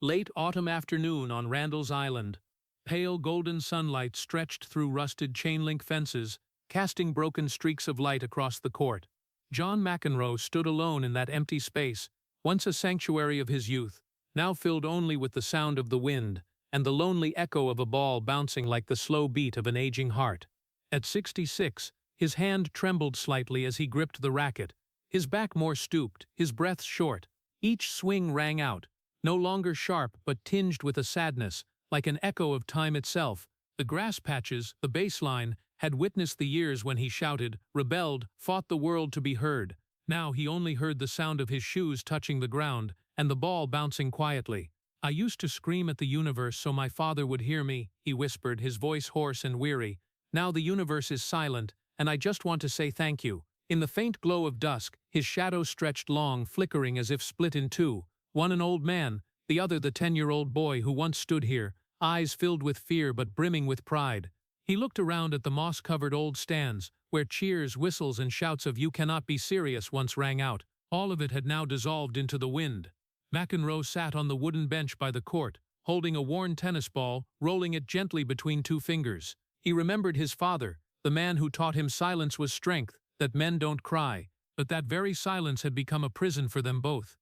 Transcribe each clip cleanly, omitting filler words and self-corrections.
Late autumn afternoon on Randall's Island. Pale golden sunlight stretched through rusted chain-link fences, casting broken streaks of light across the court. John McEnroe stood alone in that empty space, once a sanctuary of his youth, now filled only with the sound of the wind and the lonely echo of a ball bouncing like the slow beat of an aging heart. At 66, his hand trembled slightly as he gripped the racket, his back more stooped, his breath short. Each swing rang out, no longer sharp but tinged with a sadness, like an echo of time itself. The grass patches, the baseline, had witnessed the years when he shouted, rebelled, fought the world to be heard. Now he only heard the sound of his shoes touching the ground and the ball bouncing quietly. "I used to scream at the universe so my father would hear me," he whispered, his voice hoarse and weary. "Now the universe is silent, and I just want to say thank you." In the faint glow of dusk, his shadow stretched long, flickering as if split in two, one an old man, the other the 10-year-old boy who once stood here, eyes filled with fear but brimming with pride. He looked around at the moss-covered old stands, where cheers, whistles, and shouts of "You cannot be serious" once rang out. All of it had now dissolved into the wind. McEnroe sat on the wooden bench by the court, holding a worn tennis ball, rolling it gently between two fingers. He remembered his father, the man who taught him silence was strength, that men don't cry, but that very silence had become a prison for them both.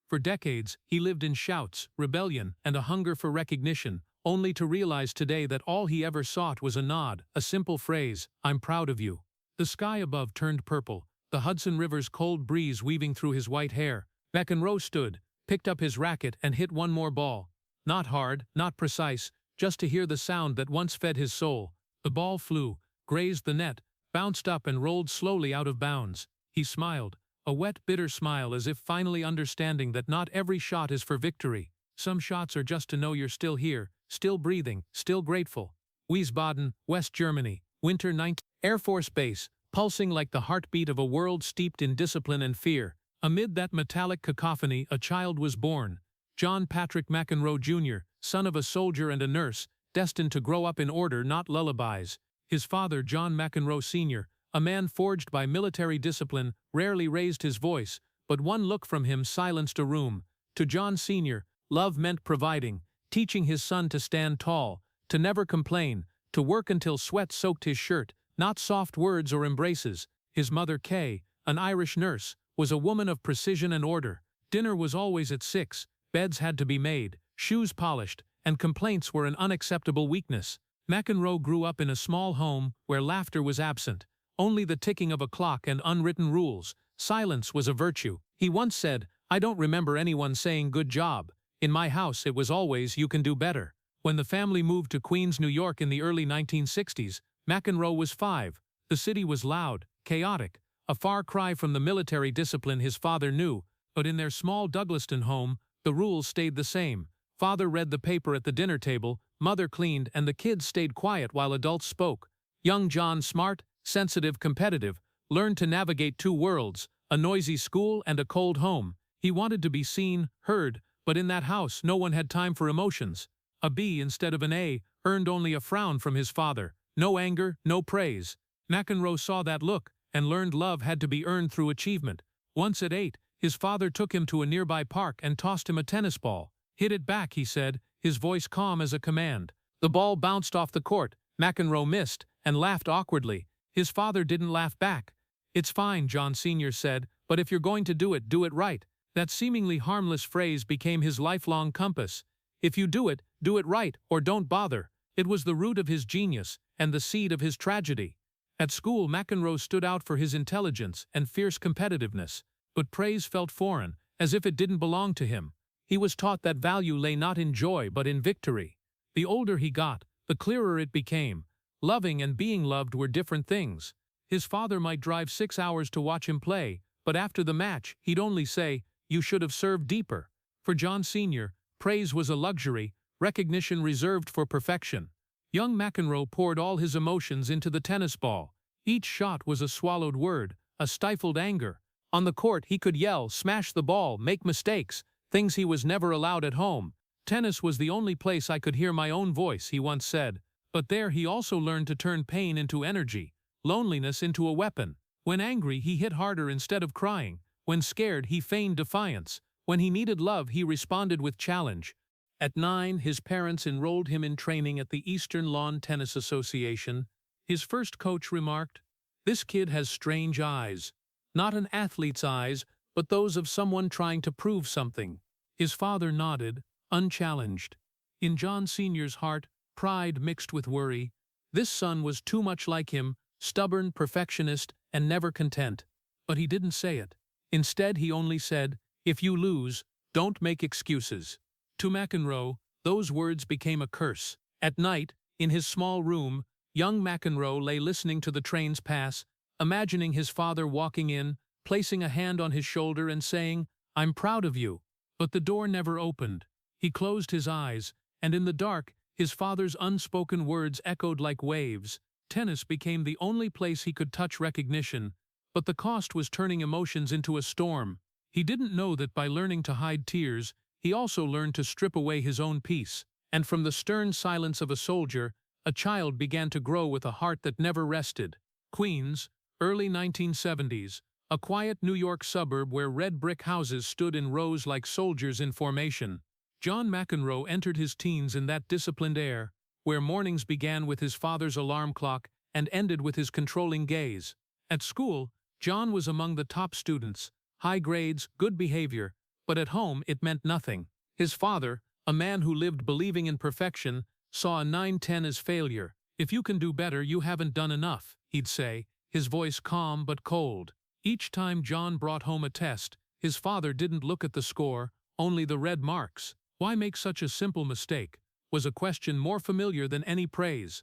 For decades, he lived in shouts, rebellion, and a hunger for recognition, only to realize today that all he ever sought was a nod, a simple phrase, "I'm proud of you." The sky above turned purple, the Hudson River's cold breeze weaving through his white hair. McEnroe stood, picked up his racket and hit one more ball. Not hard, not precise, just to hear the sound that once fed his soul. The ball flew, grazed the net, bounced up and rolled slowly out of bounds. He smiled, a wet, bitter smile, as if finally understanding that not every shot is for victory. Some shots are just to know you're still here, still breathing, still grateful. Wiesbaden, West Germany, winter 19. Air Force Base, pulsing like the heartbeat of a world steeped in discipline and fear. Amid that metallic cacophony, a child was born. John Patrick McEnroe Jr., son of a soldier and a nurse, destined to grow up in order, not lullabies. His father, John McEnroe Sr., a man forged by military discipline, rarely raised his voice, but one look from him silenced a room. To John Sr., love meant providing, teaching his son to stand tall, to never complain, to work until sweat soaked his shirt, not soft words or embraces. His mother, Kay, an Irish nurse, was a woman of precision and order. Dinner was always at 6, beds had to be made, shoes polished, and complaints were an unacceptable weakness. McEnroe grew up in a small home where laughter was absent, only the ticking of a clock and unwritten rules. Silence was a virtue. He once said, "I don't remember anyone saying good job. In my house it was always, you can do better." When the family moved to Queens, New York in the early 1960s, McEnroe was 5. The city was loud, chaotic, a far cry from the military discipline his father knew, but in their small Douglaston home, the rules stayed the same. Father read the paper at the dinner table, mother cleaned, and the kids stayed quiet while adults spoke. Young John, smart, sensitive, competitive, learned to navigate two worlds, a noisy school and a cold home. He wanted to be seen, heard, but in that house no one had time for emotions. A B instead of an A earned only a frown from his father. No anger, no praise. McEnroe saw that look and learned love had to be earned through achievement. Once at 8, his father took him to a nearby park and tossed him a tennis ball. "Hit it back," he said, his voice calm as a command. The ball bounced off the court. McEnroe missed and laughed awkwardly. His father didn't laugh back. "It's fine," John Sr. said, "but if you're going to do it right." That seemingly harmless phrase became his lifelong compass. If you do it right, or don't bother. It was the root of his genius and the seed of his tragedy. At school, McEnroe stood out for his intelligence and fierce competitiveness, but praise felt foreign, as if it didn't belong to him. He was taught that value lay not in joy but in victory. The older he got, the clearer it became. Loving and being loved were different things. His father might drive 6 hours to watch him play, but after the match, he'd only say, "You should have served deeper." For John Sr., praise was a luxury, recognition reserved for perfection. Young McEnroe poured all his emotions into the tennis ball. Each shot was a swallowed word, a stifled anger. On the court, he could yell, smash the ball, make mistakes, things he was never allowed at home. "Tennis was the only place I could hear my own voice," he once said. But there he also learned to turn pain into energy, loneliness into a weapon. When angry, he hit harder instead of crying. When scared, he feigned defiance. When he needed love, he responded with challenge. At 9, his parents enrolled him in training at the Eastern Lawn Tennis Association. His first coach remarked, "This kid has strange eyes. Not an athlete's eyes, but those of someone trying to prove something." His father nodded, unchallenged. In John Sr.'s heart, pride mixed with worry. This son was too much like him, stubborn, perfectionist, and never content. But he didn't say it. Instead, he only said, "If you lose, don't make excuses." To McEnroe, those words became a curse. At night, in his small room, young McEnroe lay listening to the trains pass, imagining his father walking in, placing a hand on his shoulder and saying, "I'm proud of you." But the door never opened. He closed his eyes, and in the dark, his father's unspoken words echoed like waves. Tennis became the only place he could touch recognition, but the cost was turning emotions into a storm. He didn't know that by learning to hide tears, he also learned to strip away his own peace. And from the stern silence of a soldier, a child began to grow with a heart that never rested. Queens, early 1970s, a quiet New York suburb where red brick houses stood in rows like soldiers in formation. John McEnroe entered his teens in that disciplined air, where mornings began with his father's alarm clock and ended with his controlling gaze. At school, John was among the top students, high grades, good behavior, but at home it meant nothing. His father, a man who lived believing in perfection, saw a 9-10 as failure. "If you can do better, you haven't done enough," he'd say, his voice calm but cold. Each time John brought home a test, his father didn't look at the score, only the red marks. "Why make such a simple mistake?" was a question more familiar than any praise.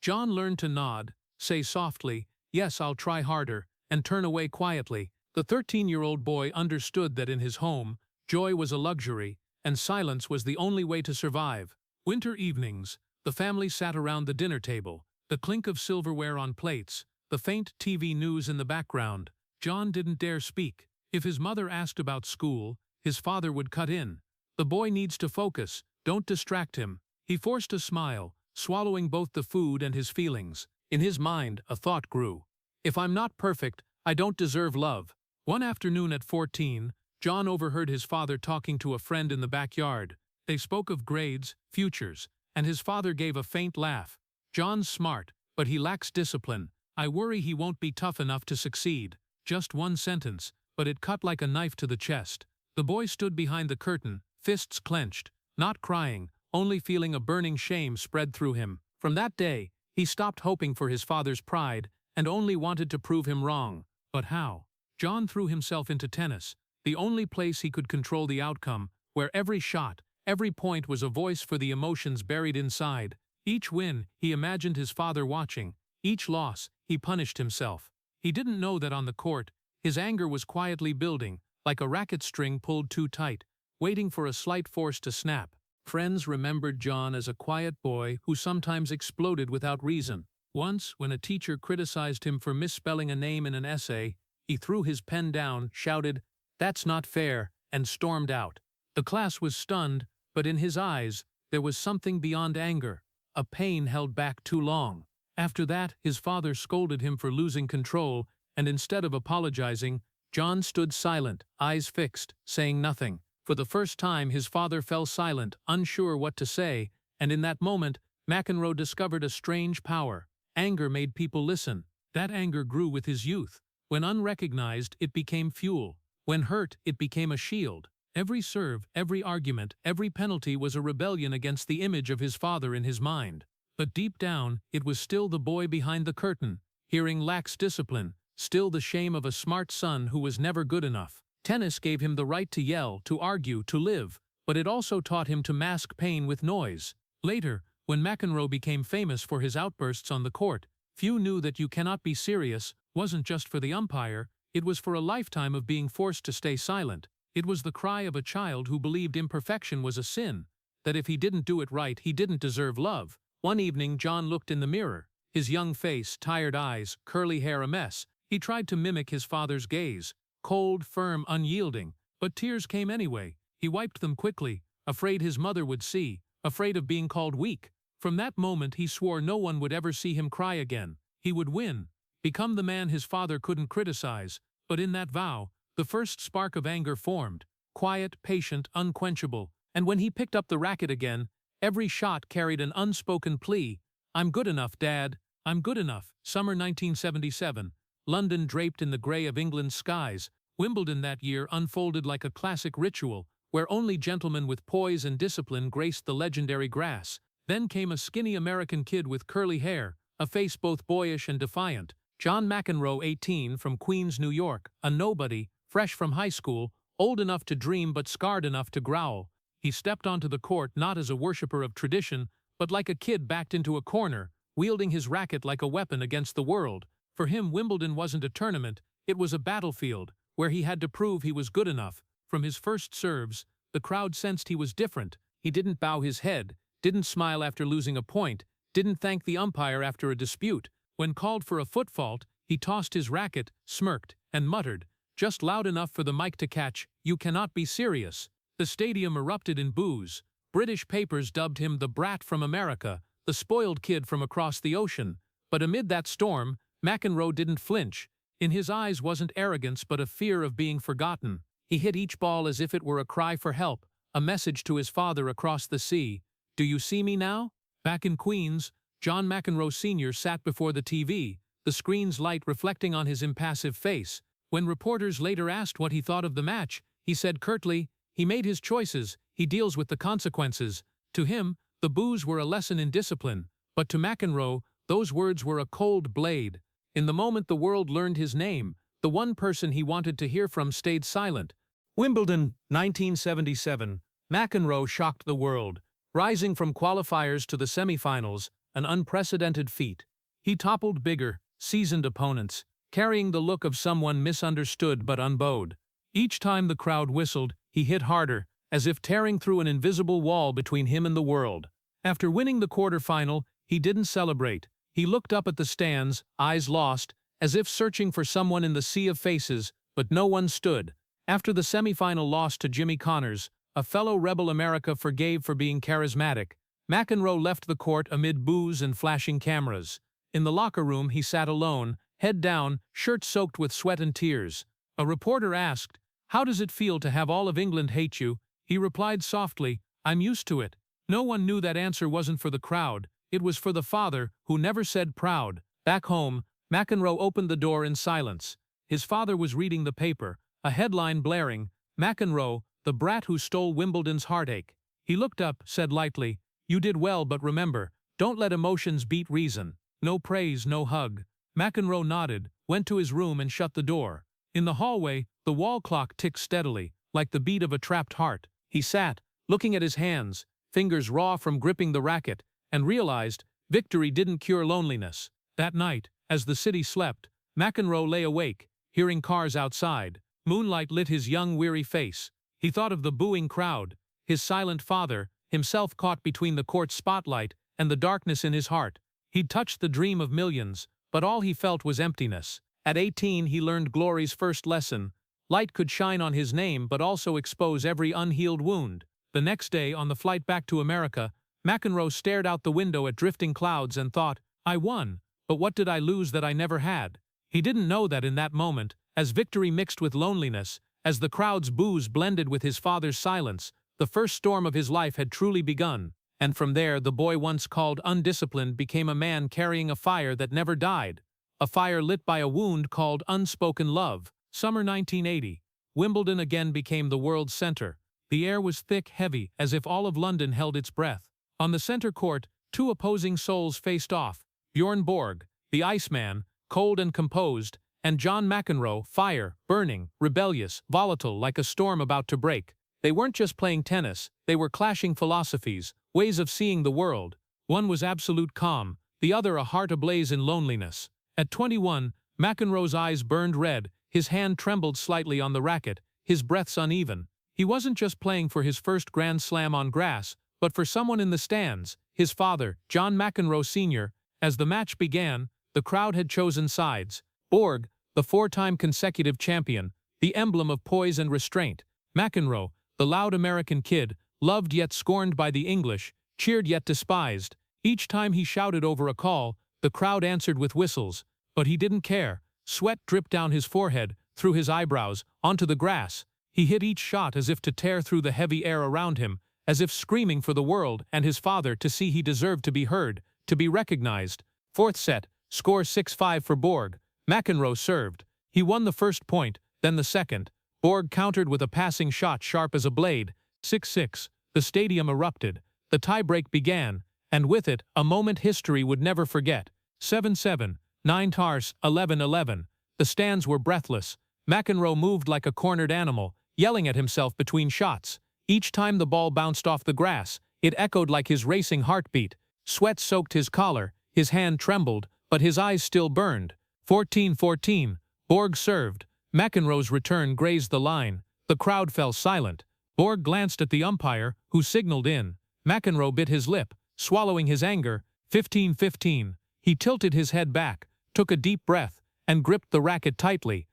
John learned to nod, say softly, "Yes, I'll try harder," and turn away quietly. The 13-year-old boy understood that in his home, joy was a luxury, and silence was the only way to survive. Winter evenings, the family sat around the dinner table, the clink of silverware on plates, the faint TV news in the background. John didn't dare speak. If his mother asked about school, his father would cut in. "The boy needs to focus, don't distract him." He forced a smile, swallowing both the food and his feelings. In his mind, a thought grew. "If I'm not perfect, I don't deserve love." One afternoon at 14, John overheard his father talking to a friend in the backyard. They spoke of grades, futures, and his father gave a faint laugh. "John's smart, but he lacks discipline. I worry he won't be tough enough to succeed." Just one sentence, but it cut like a knife to the chest. The boy stood behind the curtain, fists clenched, not crying, only feeling a burning shame spread through him. From that day, he stopped hoping for his father's pride and only wanted to prove him wrong. But how? John threw himself into tennis, the only place he could control the outcome, where every shot, every point was a voice for the emotions buried inside. Each win, he imagined his father watching. Each loss, he punished himself. He didn't know that on the court, his anger was quietly building, like a racket string pulled too tight, waiting for a slight force to snap. Friends remembered John as a quiet boy who sometimes exploded without reason. Once, when a teacher criticized him for misspelling a name in an essay, he threw his pen down, shouted, "That's not fair," and stormed out. The class was stunned, but in his eyes, there was something beyond anger, a pain held back too long. After that, his father scolded him for losing control, and instead of apologizing, John stood silent, eyes fixed, saying nothing. For the first time, his father fell silent, unsure what to say, and in that moment, McEnroe discovered a strange power. Anger made people listen. That anger grew with his youth. When unrecognized, it became fuel. When hurt, it became a shield. Every serve, every argument, every penalty was a rebellion against the image of his father in his mind. But deep down, it was still the boy behind the curtain, hearing lax discipline, still the shame of a smart son who was never good enough. Tennis gave him the right to yell, to argue, to live, but it also taught him to mask pain with noise. Later, when McEnroe became famous for his outbursts on the court, few knew that "you cannot be serious" wasn't just for the umpire, it was for a lifetime of being forced to stay silent. It was the cry of a child who believed imperfection was a sin, that if he didn't do it right, he didn't deserve love. One evening, John looked in the mirror. His young face, tired eyes, curly hair a mess. He tried to mimic his father's gaze, cold, firm, unyielding, but tears came anyway. He wiped them quickly, afraid his mother would see, afraid of being called weak. From that moment, he swore no one would ever see him cry again. He would win, become the man his father couldn't criticize. But in that vow, the first spark of anger formed, quiet, patient, unquenchable, And when he picked up the racket again, every shot carried an unspoken plea. "I'm good enough, Dad. I'm good enough." Summer 1977. London draped in the grey of England's skies. Wimbledon that year unfolded like a classic ritual, where only gentlemen with poise and discipline graced the legendary grass. Then came a skinny American kid with curly hair, a face both boyish and defiant. John McEnroe, 18, from Queens, New York, a nobody, fresh from high school, old enough to dream but scarred enough to growl. He stepped onto the court not as a worshipper of tradition, but like a kid backed into a corner, wielding his racket like a weapon against the world. For him, Wimbledon wasn't a tournament, it was a battlefield, where he had to prove he was good enough. From his first serves, the crowd sensed he was different. He didn't bow his head, didn't smile after losing a point, didn't thank the umpire after a dispute. When called for a foot fault, he tossed his racket, smirked, and muttered, just loud enough for the mic to catch, "You cannot be serious." The stadium erupted in boos. British papers dubbed him the brat from America, the spoiled kid from across the ocean. But amid that storm, McEnroe didn't flinch. In his eyes wasn't arrogance but a fear of being forgotten. He hit each ball as if it were a cry for help, a message to his father across the sea. "Do you see me now?" Back in Queens, John McEnroe Sr. sat before the TV, the screen's light reflecting on his impassive face. When reporters later asked what he thought of the match, he said curtly, "He made his choices, he deals with the consequences." To him, the boos were a lesson in discipline, but to McEnroe, those words were a cold blade. In the moment the world learned his name, the one person he wanted to hear from stayed silent. Wimbledon, 1977. McEnroe shocked the world, rising from qualifiers to the semifinals, an unprecedented feat. He toppled bigger, seasoned opponents, carrying the look of someone misunderstood but unbowed. Each time the crowd whistled, he hit harder, as if tearing through an invisible wall between him and the world. After winning the quarterfinal, he didn't celebrate. He looked up at the stands, eyes lost, as if searching for someone in the sea of faces, but no one stood. After the semifinal loss to Jimmy Connors, a fellow rebel America forgave for being charismatic, McEnroe left the court amid boos and flashing cameras. In the locker room he sat alone, head down, shirt soaked with sweat and tears. A reporter asked, "How does it feel to have all of England hate you?" He replied softly, "I'm used to it." No one knew that answer wasn't for the crowd, it was for the father, who never said proud. Back home, McEnroe opened the door in silence. His father was reading the paper, a headline blaring, "McEnroe, the brat who stole Wimbledon's heartache." He looked up, said lightly, "You did well, but remember, don't let emotions beat reason. No praise, no hug." McEnroe nodded, went to his room and shut the door. In the hallway, the wall clock ticked steadily, like the beat of a trapped heart. He sat, looking at his hands, fingers raw from gripping the racket, and realized victory didn't cure loneliness. That night, as the city slept, McEnroe lay awake, hearing cars outside. Moonlight lit his young, weary face. He thought of the booing crowd, his silent father, himself caught between the court's spotlight and the darkness in his heart. He'd touched the dream of millions, but all he felt was emptiness. At 18 he learned glory's first lesson. Light could shine on his name but also expose every unhealed wound. The next day, on the flight back to America, McEnroe stared out the window at drifting clouds and thought, "I won, but what did I lose that I never had?" He didn't know that in that moment, as victory mixed with loneliness, as the crowd's boos blended with his father's silence, the first storm of his life had truly begun. And from there, the boy once called undisciplined became a man carrying a fire that never died. A fire lit by a wound called unspoken love. Summer 1980. Wimbledon again became the world's center. The air was thick, heavy, as if all of London held its breath. On the center court, two opposing souls faced off. Bjorn Borg, the Iceman, cold and composed, and John McEnroe, fire, burning, rebellious, volatile like a storm about to break. They weren't just playing tennis, they were clashing philosophies, ways of seeing the world. One was absolute calm, the other a heart ablaze in loneliness. At 21, McEnroe's eyes burned red, his hand trembled slightly on the racket, his breaths uneven. He wasn't just playing for his first Grand Slam on grass, but for someone in the stands, his father, John McEnroe Sr. As the match began, the crowd had chosen sides. Borg, the four-time consecutive champion, the emblem of poise and restraint. McEnroe, the loud American kid, loved yet scorned by the English, cheered yet despised. Each time he shouted over a call, the crowd answered with whistles. But he didn't care. Sweat dripped down his forehead, through his eyebrows, onto the grass. He hit each shot as if to tear through the heavy air around him, as if screaming for the world and his father to see he deserved to be heard, to be recognized. Fourth set, score 6-5 for Borg. McEnroe served. He won the first point, then the second. Borg countered with a passing shot sharp as a blade. 6-6. The stadium erupted. The tiebreak began, and with it, a moment history would never forget. 7-7. 9 tars, 11-11. The stands were breathless. McEnroe moved like a cornered animal, yelling at himself between shots. Each time the ball bounced off the grass, it echoed like his racing heartbeat. Sweat soaked his collar, his hand trembled, but his eyes still burned. 14-14. Borg served. McEnroe's return grazed the line. The crowd fell silent. Borg glanced at the umpire, who signaled in. McEnroe bit his lip, swallowing his anger. 15-15. He tilted his head back, took a deep breath, and gripped the racket tightly.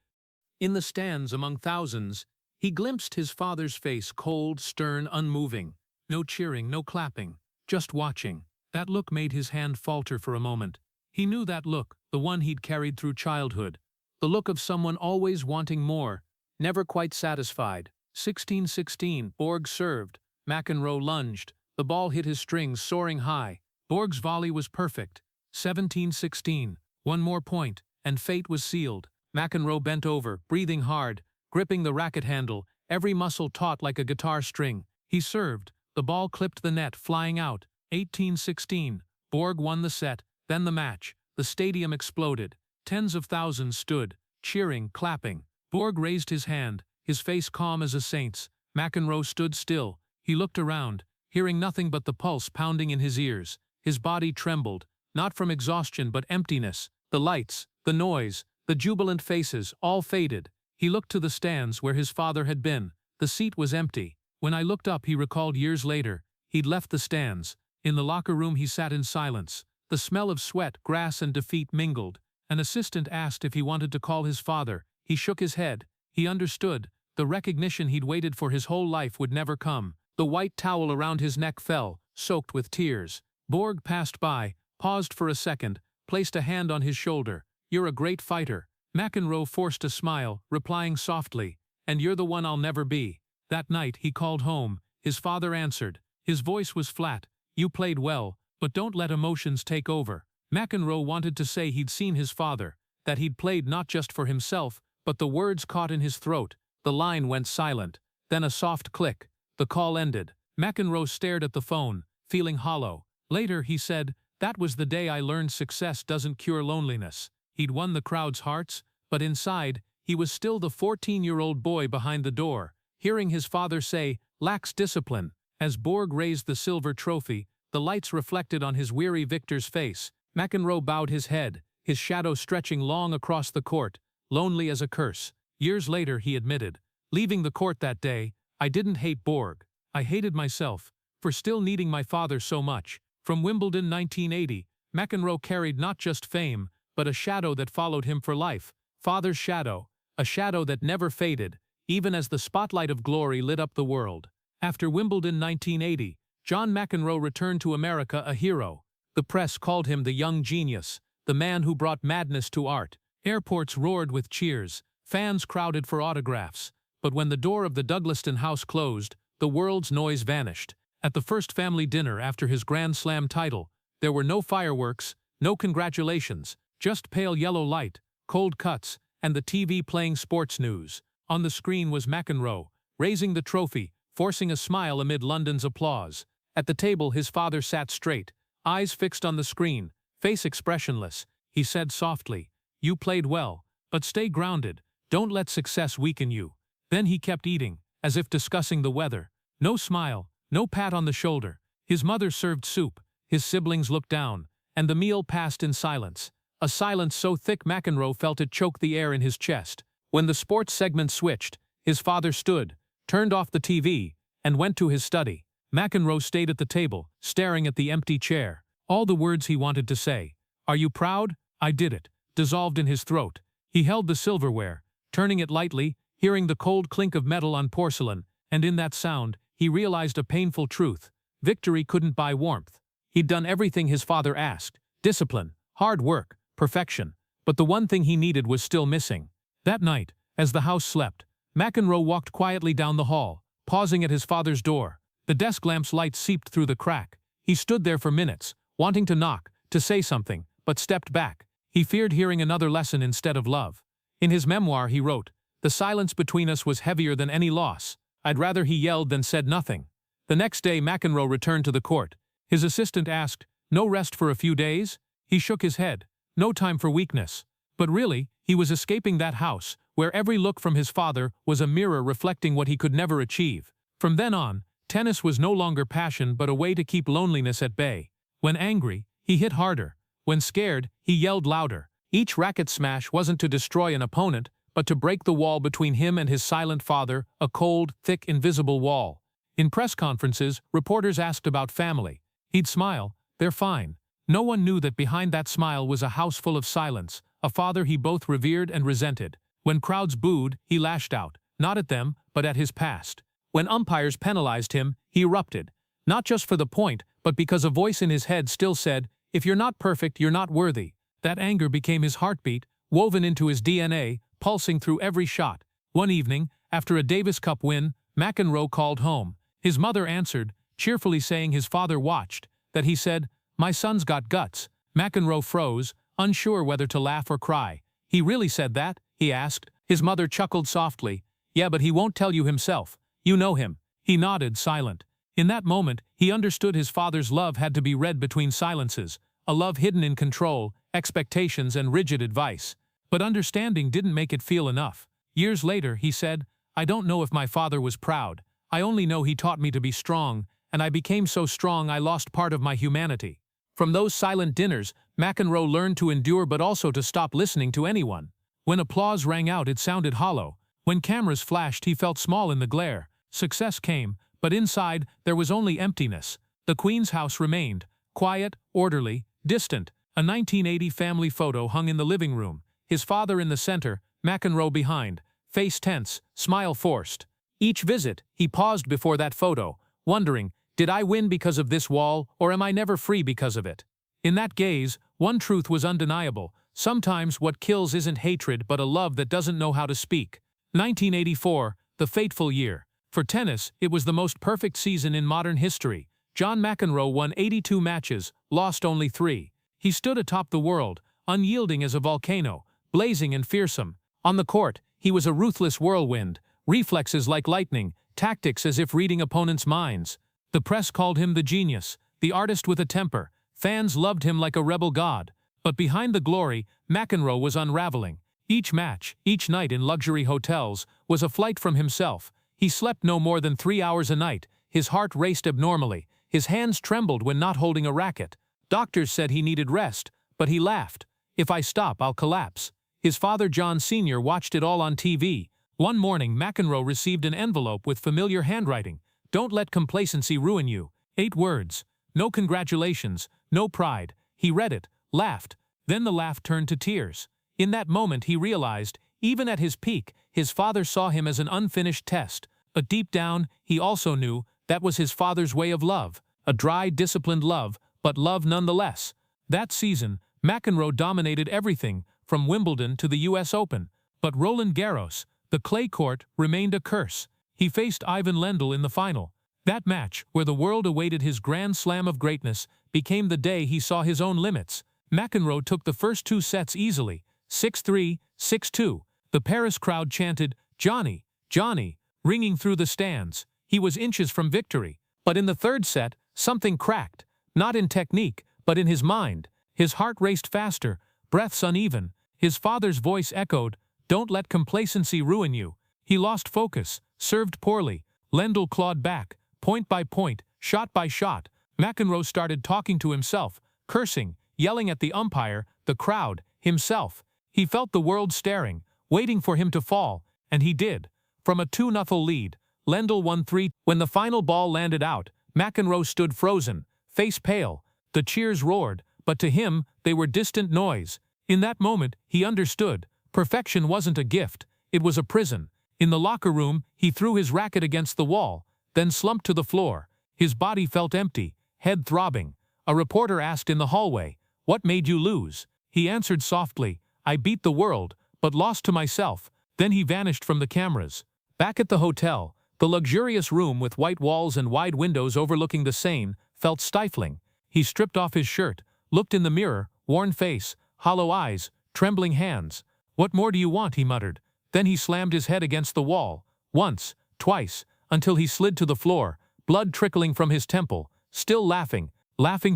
In the stands among thousands, he glimpsed his father's face, cold, stern, unmoving. No cheering, no clapping, just watching. That look made his hand falter for a moment. He knew that look, the one he'd carried through childhood. The look of someone always wanting more, never quite satisfied. 16-16, Borg served. McEnroe lunged. The ball hit his strings, soaring high. Borg's volley was perfect. 17-16, one more point, and fate was sealed. McEnroe bent over, breathing hard, gripping the racket handle, every muscle taut like a guitar string. He served. The ball clipped the net, flying out. 18-16. Borg won the set, then the match. The stadium exploded. Tens of thousands stood, cheering, clapping. Borg raised his hand, his face calm as a saint's. McEnroe stood still. He looked around, hearing nothing but the pulse pounding in his ears. His body trembled, not from exhaustion but emptiness. The lights, the noise, the jubilant faces, all faded. He looked to the stands where his father had been. The seat was empty. When I looked up, he recalled years later, he'd left the stands. In the locker room he sat in silence. The smell of sweat, grass, and defeat mingled. An assistant asked if he wanted to call his father. He shook his head. He understood. The recognition he'd waited for his whole life would never come. The white towel around his neck fell, soaked with tears. Borg passed by, paused for a second, placed a hand on his shoulder. "You're a great fighter." McEnroe forced a smile, replying softly, "And you're the one I'll never be." That night he called home. His father answered. His voice was flat. "You played well, but don't let emotions take over." McEnroe wanted to say he'd seen his father, that he'd played not just for himself, but the words caught in his throat. The line went silent. Then a soft click. The call ended. McEnroe stared at the phone, feeling hollow. Later he said, "That was the day I learned success doesn't cure loneliness." He'd won the crowd's hearts, but inside, he was still the 14-year-old boy behind the door, hearing his father say, "Lacks discipline." As Borg raised the silver trophy, the lights reflected on his weary victor's face. McEnroe bowed his head, his shadow stretching long across the court, lonely as a curse. Years later he admitted, "Leaving the court that day, I didn't hate Borg. I hated myself, for still needing my father so much." From Wimbledon 1980, McEnroe carried not just fame, but a shadow that followed him for life. Father's shadow, a shadow that never faded, even as the spotlight of glory lit up the world. After Wimbledon 1980, John McEnroe returned to America a hero. The press called him the young genius, the man who brought madness to art. Airports roared with cheers, fans crowded for autographs. But when the door of the Douglaston house closed, the world's noise vanished. At the first family dinner after his Grand Slam title, there were no fireworks, no congratulations, just pale yellow light, cold cuts, and the TV playing sports news. On the screen was McEnroe, raising the trophy, forcing a smile amid London's applause. At the table his father sat straight, eyes fixed on the screen, face expressionless. He said softly, "You played well, but stay grounded. Don't let success weaken you." Then he kept eating, as if discussing the weather. No smile, no pat on the shoulder. His mother served soup, his siblings looked down, and the meal passed in silence. A silence so thick McEnroe felt it choke the air in his chest. When the sports segment switched, his father stood, turned off the TV, and went to his study. McEnroe stayed at the table, staring at the empty chair. All the words he wanted to say, "Are you proud? I did it," dissolved in his throat. He held the silverware, turning it lightly, hearing the cold clink of metal on porcelain, and in that sound, he realized a painful truth. Victory couldn't buy warmth. He'd done everything his father asked: discipline, hard work, perfection. But the one thing he needed was still missing. That night, as the house slept, McEnroe walked quietly down the hall, pausing at his father's door. The desk lamp's light seeped through the crack. He stood there for minutes, wanting to knock, to say something, but stepped back. He feared hearing another lesson instead of love. In his memoir he wrote, "The silence between us was heavier than any loss. I'd rather he yelled than said nothing." The next day McEnroe returned to the court. His assistant asked, "No rest for a few days?" He shook his head. No time for weakness. But really, he was escaping that house, where every look from his father was a mirror reflecting what he could never achieve. From then on, tennis was no longer passion but a way to keep loneliness at bay. When angry, he hit harder. When scared, he yelled louder. Each racket smash wasn't to destroy an opponent, but to break the wall between him and his silent father, a cold, thick, invisible wall. In press conferences, reporters asked about family. He'd smile, "They're fine." No one knew that behind that smile was a house full of silence, a father he both revered and resented. When crowds booed, he lashed out, not at them, but at his past. When umpires penalized him, he erupted. Not just for the point, but because a voice in his head still said, "If you're not perfect, you're not worthy." That anger became his heartbeat, woven into his DNA, pulsing through every shot. One evening, after a Davis Cup win, McEnroe called home. His mother answered, cheerfully saying his father watched, that he said, "My son's got guts." McEnroe froze, unsure whether to laugh or cry. "He really said that?" he asked. His mother chuckled softly. "Yeah, but he won't tell you himself. You know him." He nodded, silent. In that moment, he understood his father's love had to be read between silences, a love hidden in control, expectations, and rigid advice. But understanding didn't make it feel enough. Years later, he said, "I don't know if my father was proud. I only know he taught me to be strong, and I became so strong I lost part of my humanity." From those silent dinners, McEnroe learned to endure but also to stop listening to anyone. When applause rang out, it sounded hollow. When cameras flashed, he felt small in the glare. Success came, but inside, there was only emptiness. The Queen's house remained, quiet, orderly, distant. A 1980 family photo hung in the living room, his father in the center, McEnroe behind, face tense, smile forced. Each visit, he paused before that photo, wondering, did I win because of this wall, or am I never free because of it? In that gaze, one truth was undeniable. Sometimes what kills isn't hatred but a love that doesn't know how to speak. 1984, the fateful year. For tennis, it was the most perfect season in modern history. John McEnroe won 82 matches, lost only 3. He stood atop the world, unyielding as a volcano, blazing and fearsome. On the court, he was a ruthless whirlwind, reflexes like lightning, tactics as if reading opponents' minds. The press called him the genius, the artist with a temper. Fans loved him like a rebel god. But behind the glory, McEnroe was unraveling. Each match, each night in luxury hotels, was a flight from himself. He slept no more than 3 hours a night. His heart raced abnormally. His hands trembled when not holding a racket. Doctors said he needed rest, but he laughed. "If I stop, I'll collapse." His father John Sr. watched it all on TV. One morning, McEnroe received an envelope with familiar handwriting. "Don't let complacency ruin you." 8 words. No congratulations, no pride. He read it, laughed. Then the laugh turned to tears. In that moment he realized, even at his peak, his father saw him as an unfinished test. But deep down, he also knew that was his father's way of love. A dry, disciplined love, but love nonetheless. That season, McEnroe dominated everything, from Wimbledon to the US Open. But Roland Garros, the clay court, remained a curse. He faced Ivan Lendl in the final. That match, where the world awaited his grand slam of greatness, became the day he saw his own limits. McEnroe took the first 2 sets easily, 6-3, 6-2. The Paris crowd chanted, "Johnny, Johnny," ringing through the stands. He was inches from victory. But in the third set, something cracked. Not in technique, but in his mind. His heart raced faster, breaths uneven. His father's voice echoed, "Don't let complacency ruin you." He lost focus, served poorly. Lendl clawed back, point by point, shot by shot. McEnroe started talking to himself, cursing, yelling at the umpire, the crowd, himself. He felt the world staring, waiting for him to fall, and he did. From a 2-0 lead, Lendl won 3. When the final ball landed out, McEnroe stood frozen, face pale. The cheers roared, but to him, they were distant noise. In that moment, he understood. Perfection wasn't a gift, it was a prison. In the locker room, he threw his racket against the wall, then slumped to the floor. His body felt empty, head throbbing. A reporter asked in the hallway, "What made you lose?" He answered softly, "I beat the world, but lost to myself." Then he vanished from the cameras. Back at the hotel, The luxurious room with white walls and wide windows overlooking the Seine felt stifling. He stripped off his shirt, looked in the mirror, worn face, hollow eyes, trembling hands. "What more do you want?" he muttered. Then he slammed his head against the wall, once, twice, until he slid to the floor, blood trickling from his temple, still laughing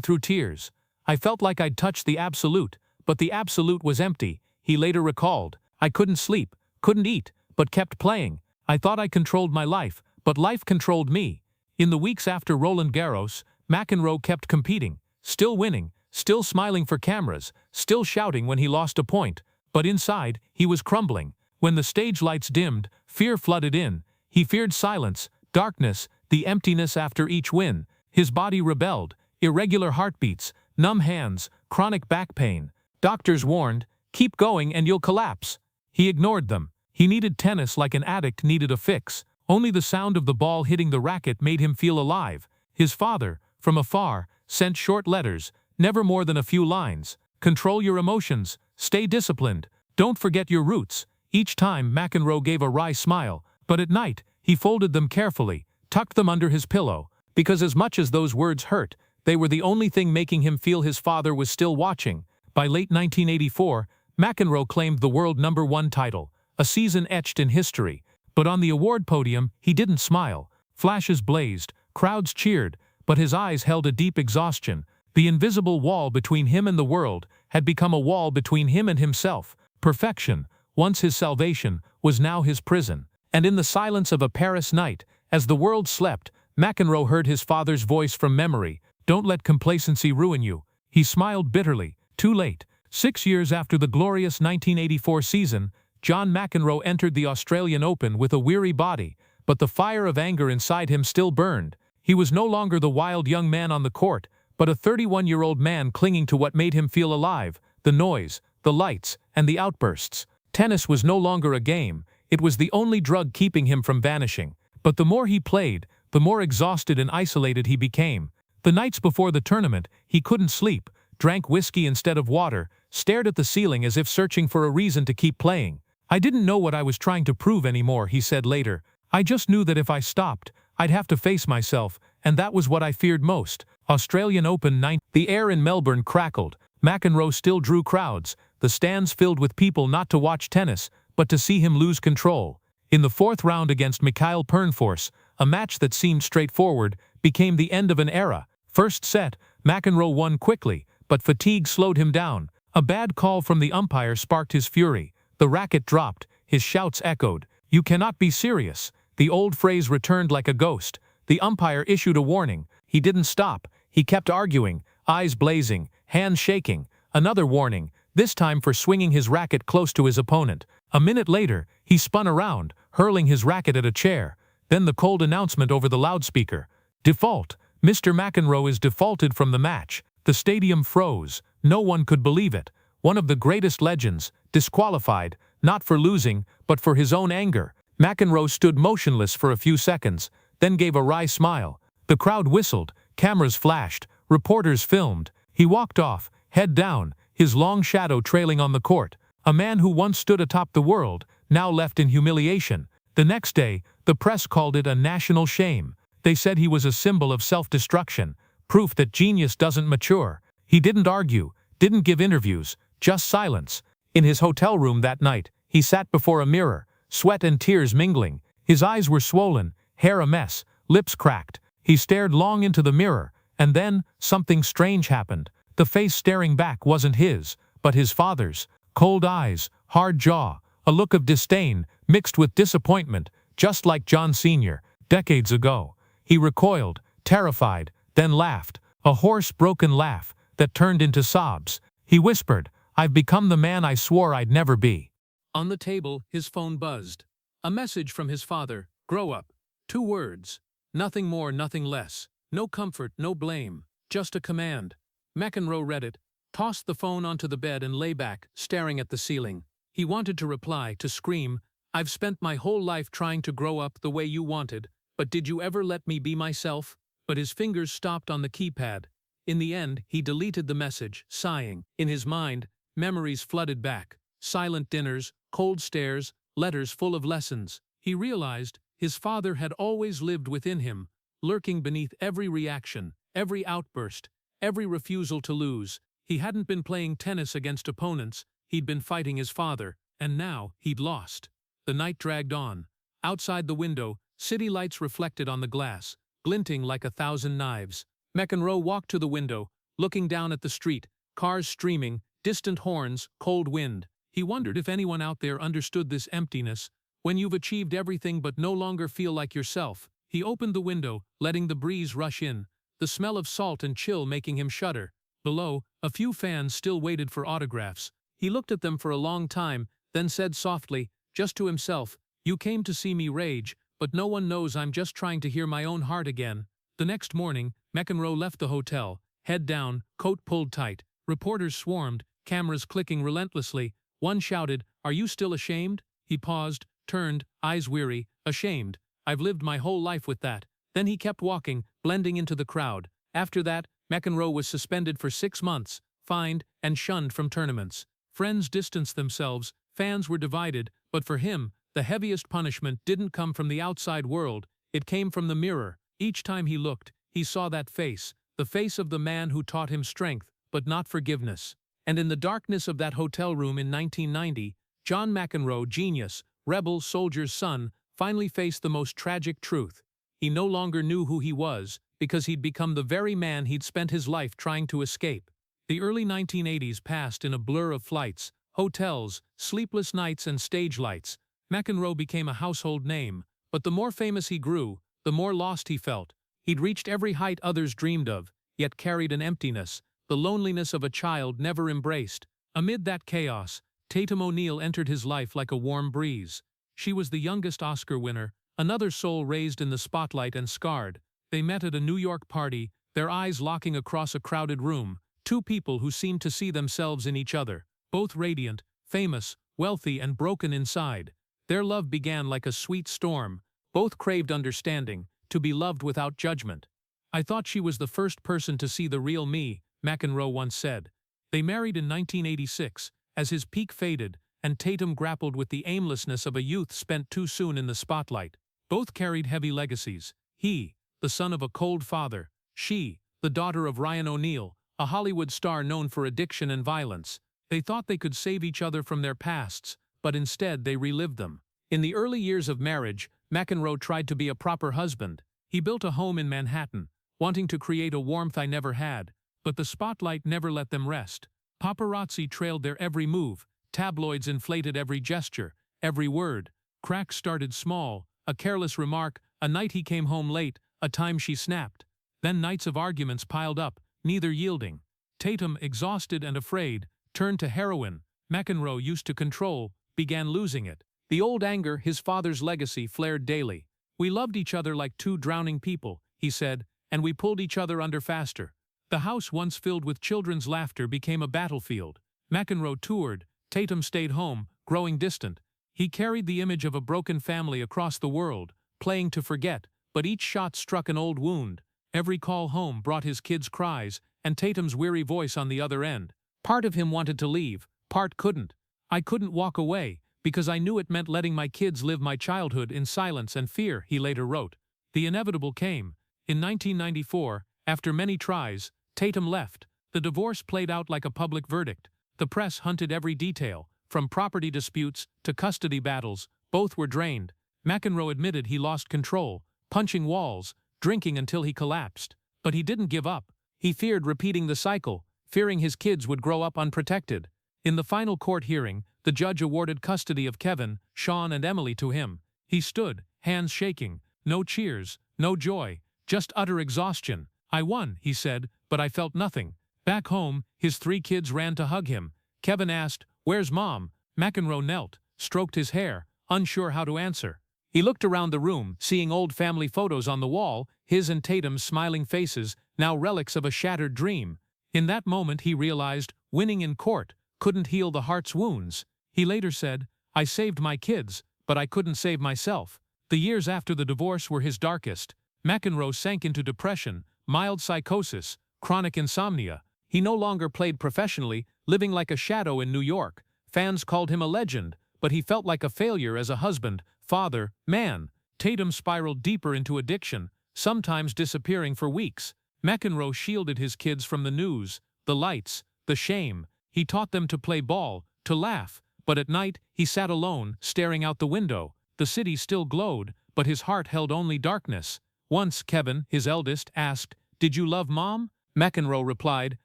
through tears. "I felt like I'd touched the absolute, but the absolute was empty," he later recalled. "I couldn't sleep, couldn't eat, but kept playing. I thought I controlled my life, but life controlled me." In the weeks after Roland Garros, McEnroe kept competing, still winning, still smiling for cameras, still shouting when he lost a point. But inside, he was crumbling. When the stage lights dimmed, fear flooded in. He feared silence, darkness, the emptiness after each win. His body rebelled, irregular heartbeats, numb hands, chronic back pain. Doctors warned, "Keep going and you'll collapse." He ignored them. He needed tennis like an addict needed a fix. Only the sound of the ball hitting the racket made him feel alive. His father, from afar, sent short letters, never more than a few lines. "Control your emotions, stay disciplined, don't forget your roots." Each time McEnroe gave a wry smile, but at night, he folded them carefully, tucked them under his pillow, because as much as those words hurt, they were the only thing making him feel his father was still watching. By late 1984, McEnroe claimed the world #1 title, a season etched in history. But on the award podium, he didn't smile. Flashes blazed, crowds cheered, but his eyes held a deep exhaustion. The invisible wall between him and the world had become a wall between him and himself. Perfection, once his salvation, was now his prison. And in the silence of a Paris night, as the world slept, McEnroe heard his father's voice from memory. "Don't let complacency ruin you." He smiled bitterly. Too late. 6 years after the glorious 1984 season, John McEnroe entered the Australian Open with a weary body, but the fire of anger inside him still burned. He was no longer the wild young man on the court, but a 31-year-old man clinging to what made him feel alive: the noise, the lights, and the outbursts. Tennis was no longer a game. It was the only drug keeping him from vanishing. But the more he played, the more exhausted and isolated he became. The nights before the tournament, he couldn't sleep, drank whiskey instead of water, stared at the ceiling as if searching for a reason to keep playing. "I didn't know what I was trying to prove anymore," he said later. "I just knew that if I stopped, I'd have to face myself, and that was what I feared most." Australian Open 9. The air in Melbourne crackled. McEnroe still drew crowds, the stands filled with people not to watch tennis, but to see him lose control. In the fourth round against Mikhail Pernfors, a match that seemed straightforward, became the end of an era. First set, McEnroe won quickly, but fatigue slowed him down. A bad call from the umpire sparked his fury. The racket dropped, his shouts echoed. "You cannot be serious." The old phrase returned like a ghost. The umpire issued a warning. He didn't stop. He kept arguing, eyes blazing, hands shaking. Another warning, this time for swinging his racket close to his opponent. A minute later, he spun around, hurling his racket at a chair. Then the cold announcement over the loudspeaker: "Default. Mr. McEnroe is defaulted from the match." The stadium froze. No one could believe it. One of the greatest legends, disqualified, not for losing, but for his own anger. McEnroe stood motionless for a few seconds, then gave a wry smile. The crowd whistled, cameras flashed, reporters filmed. He walked off, head down, his long shadow trailing on the court. A man who once stood atop the world, now left in humiliation. The next day, the press called it a national shame. They said he was a symbol of self-destruction, proof that genius doesn't mature. He didn't argue, didn't give interviews, just silence. In his hotel room that night, he sat before a mirror, sweat and tears mingling. His eyes were swollen, hair a mess, lips cracked. He stared long into the mirror, and then something strange happened. The face staring back wasn't his, but his father's. Cold eyes, hard jaw, a look of disdain mixed with disappointment, just like John Sr. decades ago. He recoiled, terrified, then laughed, a hoarse, broken laugh that turned into sobs. He whispered, "I've become the man I swore I'd never be." On the table, his phone buzzed. A message from his father: "Grow up." 2 words. Nothing more, nothing less. No comfort, no blame. Just a command. McEnroe read it, tossed the phone onto the bed and lay back, staring at the ceiling. He wanted to reply, to scream, "I've spent my whole life trying to grow up the way you wanted, but did you ever let me be myself?" But his fingers stopped on the keypad. In the end, he deleted the message, sighing. In his mind, memories flooded back. Silent dinners, cold stares, letters full of lessons. He realized His father had always lived within him, lurking beneath every reaction, every outburst, every refusal to lose. He hadn't been playing tennis against opponents, he'd been fighting his father, and now he'd lost. The night dragged on. Outside the window, city lights reflected on the glass, glinting like 1,000 knives. McEnroe walked to the window, looking down at the street, cars streaming, distant horns, cold wind. He wondered if anyone out there understood this emptiness, when you've achieved everything but no longer feel like yourself. He opened the window, letting the breeze rush in, the smell of salt and chill making him shudder. Below, a few fans still waited for autographs. He looked at them for a long time, then said softly, just to himself, "You came to see me rage, but no one knows I'm just trying to hear my own heart again." The next morning, McEnroe left the hotel, head down, coat pulled tight. Reporters swarmed, cameras clicking relentlessly. One shouted, "Are you still ashamed?" He paused, turned, eyes weary, "Ashamed? I've lived my whole life with that." Then he kept walking, blending into the crowd. After that, McEnroe was suspended for 6 months, fined, and shunned from tournaments. Friends distanced themselves, fans were divided, but for him, the heaviest punishment didn't come from the outside world, it came from the mirror. Each time he looked, he saw that face, the face of the man who taught him strength, but not forgiveness. And in the darkness of that hotel room in 1990, John McEnroe, genius, rebel soldier's son, finally faced the most tragic truth. He no longer knew who he was, because he'd become the very man he'd spent his life trying to escape. The early 1980s passed in a blur of flights, hotels, sleepless nights and stage lights. McEnroe became a household name, but the more famous he grew, the more lost he felt. He'd reached every height others dreamed of, yet carried an emptiness, the loneliness of a child never embraced. Amid that chaos, Tatum O'Neal entered his life like a warm breeze. She was the youngest Oscar winner, another soul raised in the spotlight and scarred. They met at a New York party, their eyes locking across a crowded room, two people who seemed to see themselves in each other, both radiant, famous, wealthy and broken inside. Their love began like a sweet storm, both craved understanding, to be loved without judgment. "I thought she was the first person to see the real me," McEnroe once said. They married in 1986, as his peak faded, and Tatum grappled with the aimlessness of a youth spent too soon in the spotlight. Both carried heavy legacies. He, the son of a cold father; she, the daughter of Ryan O'Neal, a Hollywood star known for addiction and violence. They thought they could save each other from their pasts, but instead they relived them. In the early years of marriage, McEnroe tried to be a proper husband. He built a home in Manhattan, wanting to create a warmth I never had, but the spotlight never let them rest. Paparazzi trailed their every move, tabloids inflated every gesture, every word. Cracks started small, a careless remark, a night he came home late, a time she snapped. Then nights of arguments piled up, neither yielding. Tatum, exhausted and afraid, turned to heroin. McEnroe, used to control, began losing it. The old anger, his father's legacy, flared daily. "We loved each other like two drowning people," he said, "and we pulled each other under faster." The house, once filled with children's laughter, became a battlefield. McEnroe toured, Tatum stayed home, growing distant. He carried the image of a broken family across the world, playing to forget, but each shot struck an old wound. Every call home brought his kids' cries, and Tatum's weary voice on the other end. Part of him wanted to leave, part couldn't. "I couldn't walk away, because I knew it meant letting my kids live my childhood in silence and fear," he later wrote. The inevitable came. In 1994, after many tries, Tatum left. The divorce played out like a public verdict. The press hunted every detail, from property disputes to custody battles. Both were drained. McEnroe admitted he lost control, punching walls, drinking until he collapsed. But he didn't give up. He feared repeating the cycle, fearing his kids would grow up unprotected. In the final court hearing, the judge awarded custody of Kevin, Sean and Emily to him. He stood, hands shaking. No cheers, no joy, just utter exhaustion. "I won," he said, "but I felt nothing." Back home, his 3 kids ran to hug him. Kevin asked, "Where's Mom?" McEnroe knelt, stroked his hair, unsure how to answer. He looked around the room, seeing old family photos on the wall, his and Tatum's smiling faces, now relics of a shattered dream. In that moment he realized, winning in court couldn't heal the heart's wounds. He later said, "I saved my kids, but I couldn't save myself." The years after the divorce were his darkest. McEnroe sank into depression, mild psychosis, chronic insomnia. He no longer played professionally, living like a shadow in New York. Fans called him a legend, but he felt like a failure as a husband, father, man. Tatum spiraled deeper into addiction, sometimes disappearing for weeks. McEnroe shielded his kids from the news, the lights, the shame. He taught them to play ball, to laugh, but at night he sat alone, staring out the window. The city still glowed, but his heart held only darkness. Once Kevin, his eldest, asked, "Did you love Mom?" McEnroe replied,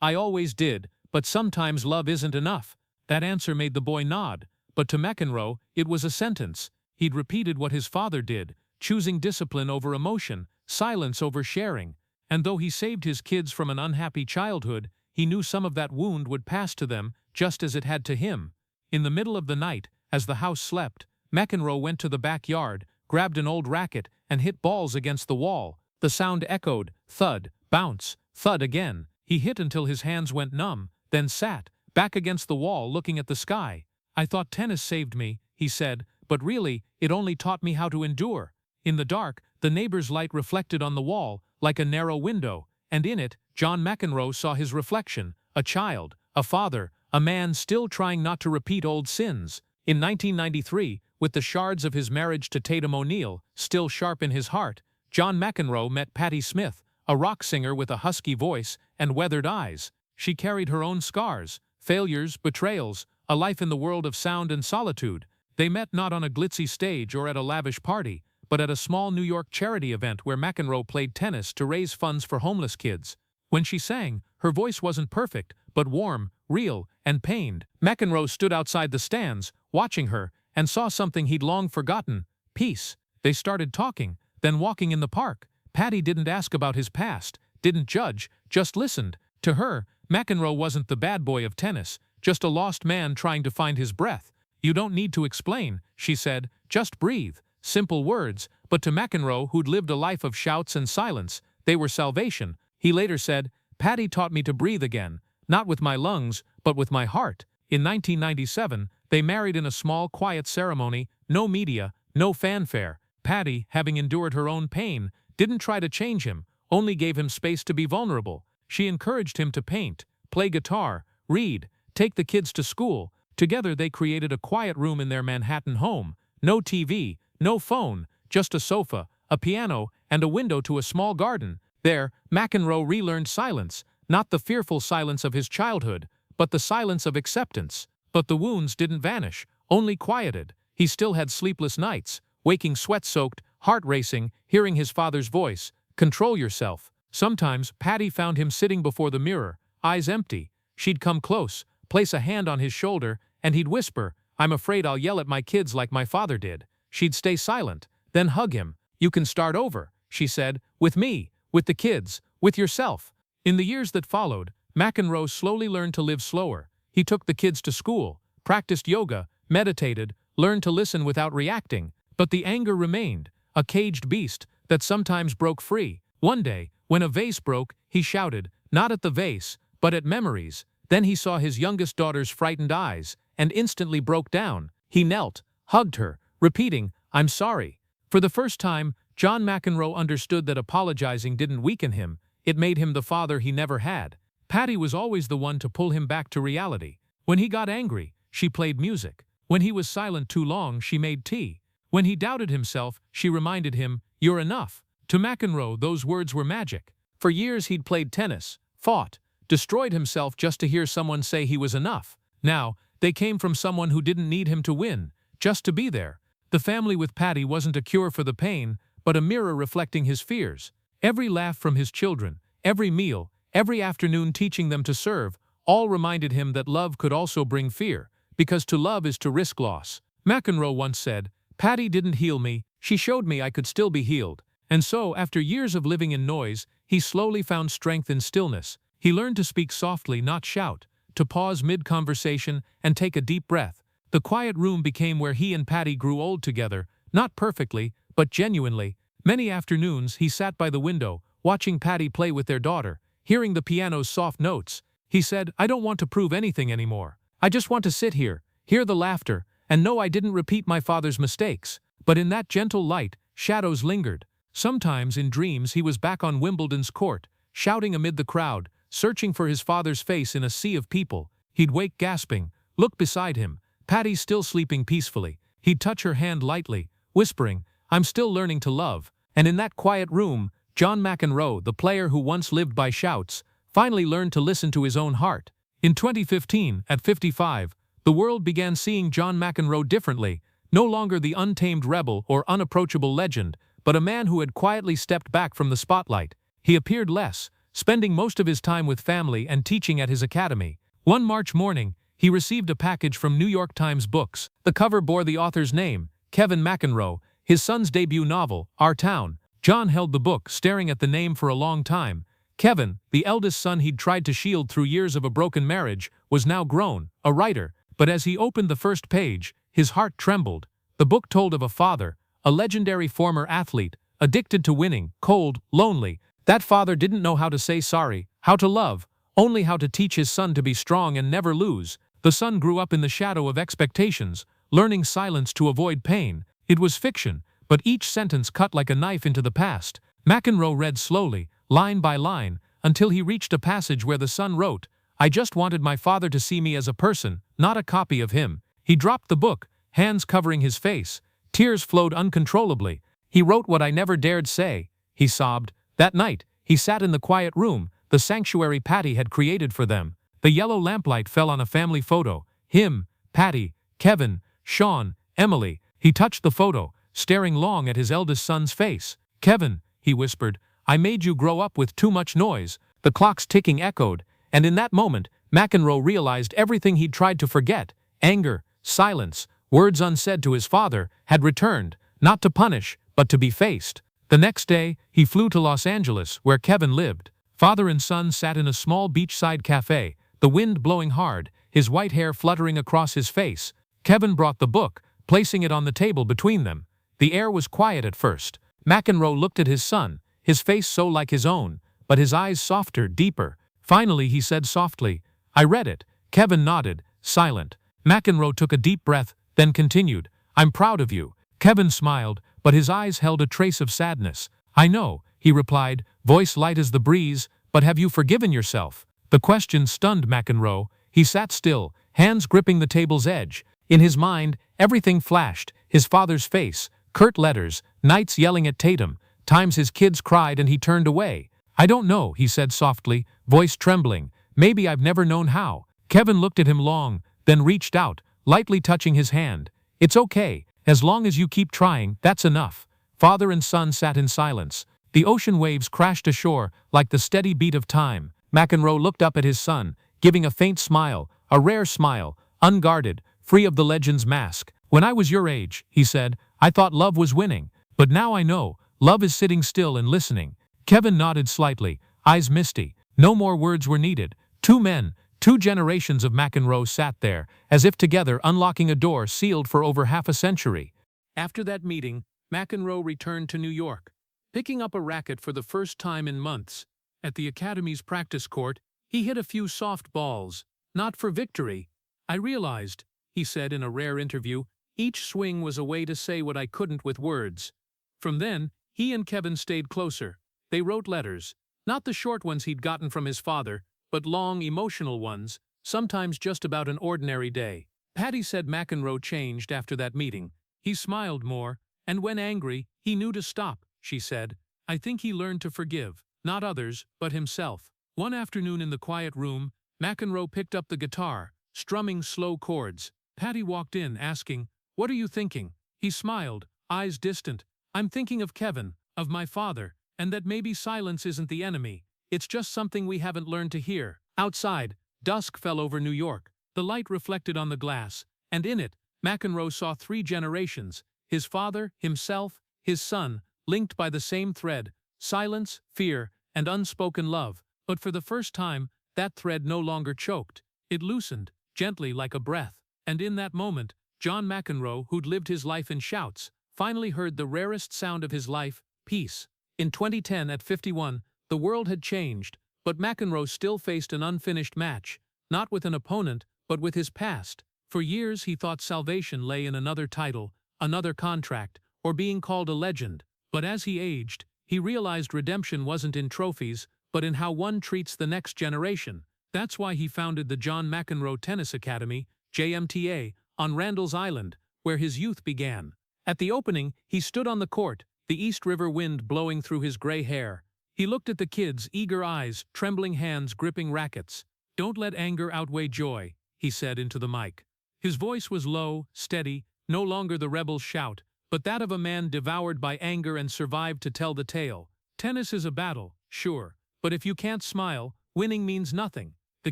"I always did, but sometimes love isn't enough." That answer made the boy nod, but to McEnroe, it was a sentence. He'd repeated what his father did, choosing discipline over emotion, silence over sharing. And though he saved his kids from an unhappy childhood, he knew some of that wound would pass to them, just as it had to him. In the middle of the night, as the house slept, McEnroe went to the backyard, grabbed an old racket, and hit balls against the wall. The sound echoed, thud, bounce, thud again. He hit until his hands went numb, then sat, back against the wall looking at the sky. "I thought tennis saved me," he said, "but really, it only taught me how to endure." In the dark, the neighbor's light reflected on the wall, like a narrow window, and in it, John McEnroe saw his reflection, a child, a father, a man still trying not to repeat old sins. In 1993, with the shards of his marriage to Tatum O'Neal still sharp in his heart, John McEnroe met Patti Smith, a rock singer with a husky voice and weathered eyes. She carried her own scars, failures, betrayals, a life in the world of sound and solitude. They met not on a glitzy stage or at a lavish party, but at a small New York charity event where McEnroe played tennis to raise funds for homeless kids. When she sang, her voice wasn't perfect, but warm, real, and pained. McEnroe stood outside the stands, watching her, and saw something he'd long forgotten: peace. They started talking, then walking in the park. Patti didn't ask about his past, didn't judge, just listened. To her, McEnroe wasn't the bad boy of tennis, just a lost man trying to find his breath. "You don't need to explain," she said, "just breathe." Simple words, but to McEnroe, who'd lived a life of shouts and silence, they were salvation. He later said, "Patti taught me to breathe again, not with my lungs, but with my heart." In 1997, they married in a small, quiet ceremony, no media, no fanfare. Patti, having endured her own pain, didn't try to change him, only gave him space to be vulnerable. She encouraged him to paint, play guitar, read, take the kids to school. Together they created a quiet room in their Manhattan home. No TV, no phone, just a sofa, a piano, and a window to a small garden. There, McEnroe relearned silence, not the fearful silence of his childhood, but the silence of acceptance. But the wounds didn't vanish, only quieted. He still had sleepless nights, waking sweat-soaked, heart racing, hearing his father's voice, "Control yourself." Sometimes Patti found him sitting before the mirror, eyes empty. She'd come close, place a hand on his shoulder, and he'd whisper, "I'm afraid I'll yell at my kids like my father did." She'd stay silent, then hug him. "You can start over," she said, "with me, with the kids, with yourself." In the years that followed, McEnroe slowly learned to live slower. He took the kids to school, practiced yoga, meditated, learned to listen without reacting. But the anger remained, a caged beast that sometimes broke free. One day, when a vase broke, he shouted, not at the vase, but at memories. Then he saw his youngest daughter's frightened eyes, and instantly broke down. He knelt, hugged her, repeating, "I'm sorry." For the first time, John McEnroe understood that apologizing didn't weaken him, it made him the father he never had. Patti was always the one to pull him back to reality. When he got angry, she played music. When he was silent too long, she made tea. When he doubted himself, she reminded him, "You're enough." To McEnroe, those words were magic. For years he'd played tennis, fought, destroyed himself just to hear someone say he was enough. Now, they came from someone who didn't need him to win, just to be there. The family with Patti wasn't a cure for the pain, but a mirror reflecting his fears. Every laugh from his children, every meal, every afternoon teaching them to serve, all reminded him that love could also bring fear, because to love is to risk loss. McEnroe once said, "Patti didn't heal me, she showed me I could still be healed." And so, after years of living in noise, he slowly found strength in stillness. He learned to speak softly, not shout, to pause mid-conversation and take a deep breath. The quiet room became where he and Patti grew old together, not perfectly, but genuinely. Many afternoons he sat by the window, watching Patti play with their daughter, hearing the piano's soft notes. He said, "I don't want to prove anything anymore. I just want to sit here, hear the laughter, and know I didn't repeat my father's mistakes." But in that gentle light, shadows lingered. Sometimes in dreams he was back on Wimbledon's court, shouting amid the crowd, searching for his father's face in a sea of people. He'd wake gasping, look beside him, Patti still sleeping peacefully. He'd touch her hand lightly, whispering, I'm still learning to love." And in that quiet room, John McEnroe, the player who once lived by shouts, finally learned to listen to his own heart. In 2015, at 55, the world began seeing John McEnroe differently, no longer the untamed rebel or unapproachable legend, but a man who had quietly stepped back from the spotlight. He appeared less, spending most of his time with family and teaching at his academy. One March morning, he received a package from New York Times Books. The cover bore the author's name, Kevin McEnroe, his son's debut novel, Our Town. John held the book, staring at the name for a long time. Kevin, the eldest son he'd tried to shield through years of a broken marriage, was now grown, a writer. But as he opened the first page, his heart trembled. The book told of a father, a legendary former athlete, addicted to winning, cold, lonely. That father didn't know how to say sorry, how to love, only how to teach his son to be strong and never lose. The son grew up in the shadow of expectations, learning silence to avoid pain. It was fiction, but each sentence cut like a knife into the past. McEnroe read slowly, line by line, until he reached a passage where the son wrote, "I just wanted my father to see me as a person, not a copy of him." He dropped the book, hands covering his face. Tears flowed uncontrollably. "He wrote what I never dared say," he sobbed. That night, he sat in the quiet room, the sanctuary Patty had created for them. The yellow lamplight fell on a family photo. Him, Patty, Kevin, Sean, Emily. He touched the photo, staring long at his eldest son's face. "Kevin," he whispered, "I made you grow up with too much noise." The clock's ticking echoed, and in that moment, McEnroe realized everything he'd tried to forget. Anger, silence, words unsaid to his father, had returned, not to punish, but to be faced. The next day, he flew to Los Angeles, where Kevin lived. Father and son sat in a small beachside cafe, the wind blowing hard, his white hair fluttering across his face. Kevin brought the book, placing it on the table between them. The air was quiet at first. McEnroe looked at his son, his face so like his own, but his eyes softer, deeper. Finally he said softly, "I read it." Kevin nodded, silent. McEnroe took a deep breath, then continued, "I'm proud of you." Kevin smiled, but his eyes held a trace of sadness. "I know," he replied, voice light as the breeze, "but have you forgiven yourself?" The question stunned McEnroe. He sat still, hands gripping the table's edge. In his mind, everything flashed, his father's face, curt letters, nights yelling at Tatum, times his kids cried and he turned away. "I don't know," he said softly, voice trembling. "Maybe I've never known how." Kevin looked at him long, then reached out, lightly touching his hand. "It's okay. As long as you keep trying, that's enough." Father and son sat in silence. The ocean waves crashed ashore like the steady beat of time. McEnroe looked up at his son, giving a faint smile, a rare smile, unguarded, free of the legend's mask. "When I was your age," he said, "I thought love was winning. But now I know, love is sitting still and listening." Kevin nodded slightly, eyes misty. No more words were needed. Two men, two generations of McEnroe sat there, as if together unlocking a door sealed for over half a century. After that meeting, McEnroe returned to New York, picking up a racket for the first time in months. At the Academy's practice court, he hit a few soft balls, not for victory. "I realized," he said in a rare interview, "each swing was a way to say what I couldn't with words." From then, he and Kevin stayed closer. They wrote letters, not the short ones he'd gotten from his father, but long, emotional ones, sometimes just about an ordinary day. Patty said McEnroe changed after that meeting. He smiled more, and when angry, he knew to stop, she said. "I think he learned to forgive, not others, but himself." One afternoon in the quiet room, McEnroe picked up the guitar, strumming slow chords. Patty walked in, asking, "What are you thinking?" He smiled, eyes distant. "I'm thinking of Kevin, of my father, and that maybe silence isn't the enemy. It's just something we haven't learned to hear." Outside, dusk fell over New York. The light reflected on the glass, and in it, McEnroe saw three generations: his father, himself, his son, linked by the same thread: silence, fear, and unspoken love. But for the first time, that thread no longer choked. It loosened, gently like a breath. And in that moment, John McEnroe, who'd lived his life in shouts, finally heard the rarest sound of his life: peace. In 2010, at 51, the world had changed, but McEnroe still faced an unfinished match, not with an opponent, but with his past. For years he thought salvation lay in another title, another contract, or being called a legend. But as he aged, he realized redemption wasn't in trophies, but in how one treats the next generation. That's why he founded the John McEnroe Tennis Academy, JMTA, on Randall's Island, where his youth began. At the opening, he stood on the court, the East River wind blowing through his gray hair. He looked at the kids, eager eyes, trembling hands gripping rackets. "Don't let anger outweigh joy," he said into the mic. His voice was low, steady, no longer the rebel's shout, but that of a man devoured by anger and survived to tell the tale. "Tennis is a battle, sure, but if you can't smile, winning means nothing." The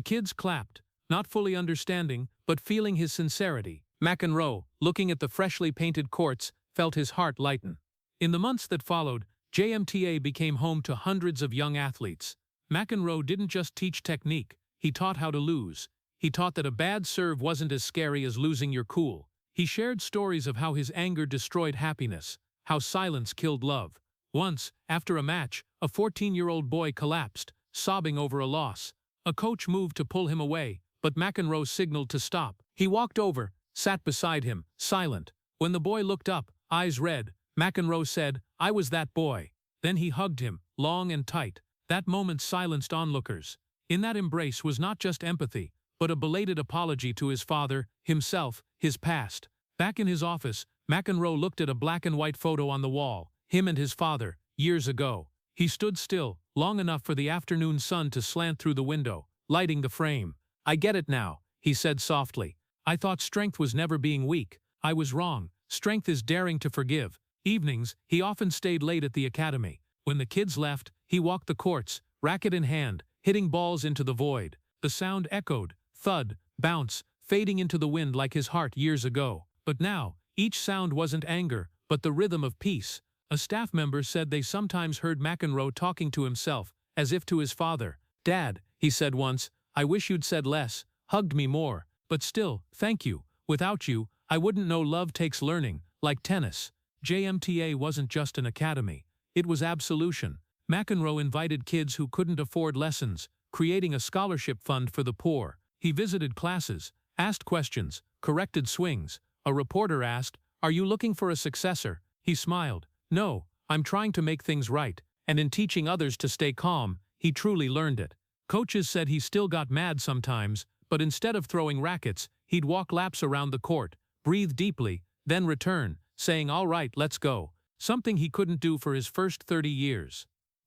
kids clapped, not fully understanding, but feeling his sincerity. McEnroe, looking at the freshly painted courts, felt his heart lighten. In the months that followed, JMTA became home to hundreds of young athletes. McEnroe didn't just teach technique, he taught how to lose. He taught that a bad serve wasn't as scary as losing your cool. He shared stories of how his anger destroyed happiness, how silence killed love. Once, after a match, a 14-year-old boy collapsed, sobbing over a loss. A coach moved to pull him away, but McEnroe signaled to stop. He walked over, sat beside him, silent. When the boy looked up, eyes red, McEnroe said, "I was that boy." Then he hugged him, long and tight. That moment silenced onlookers. In that embrace was not just empathy, but a belated apology to his father, himself, his past. Back in his office, McEnroe looked at a black-and-white photo on the wall, him and his father, years ago. He stood still, long enough for the afternoon sun to slant through the window, lighting the frame. "I get it now," he said softly. "I thought strength was never being weak. I was wrong. Strength is daring to forgive." Evenings, he often stayed late at the academy. When the kids left, he walked the courts, racket in hand, hitting balls into the void. The sound echoed, thud, bounce, fading into the wind like his heart years ago. But now, each sound wasn't anger, but the rhythm of peace. A staff member said they sometimes heard McEnroe talking to himself, as if to his father. "Dad," he said once, "I wish you'd said less, hugged me more. But still, thank you. Without you, I wouldn't know love takes learning, like tennis." JMTA wasn't just an academy. It was absolution. McEnroe invited kids who couldn't afford lessons, creating a scholarship fund for the poor. He visited classes, asked questions, corrected swings. A reporter asked, "Are you looking for a successor?" He smiled. "No, I'm trying to make things right." And in teaching others to stay calm, he truly learned it. Coaches said he still got mad sometimes, but instead of throwing rackets, he'd walk laps around the court, breathe deeply, then return, saying, "All right, let's go." Something he couldn't do for his first 30 years.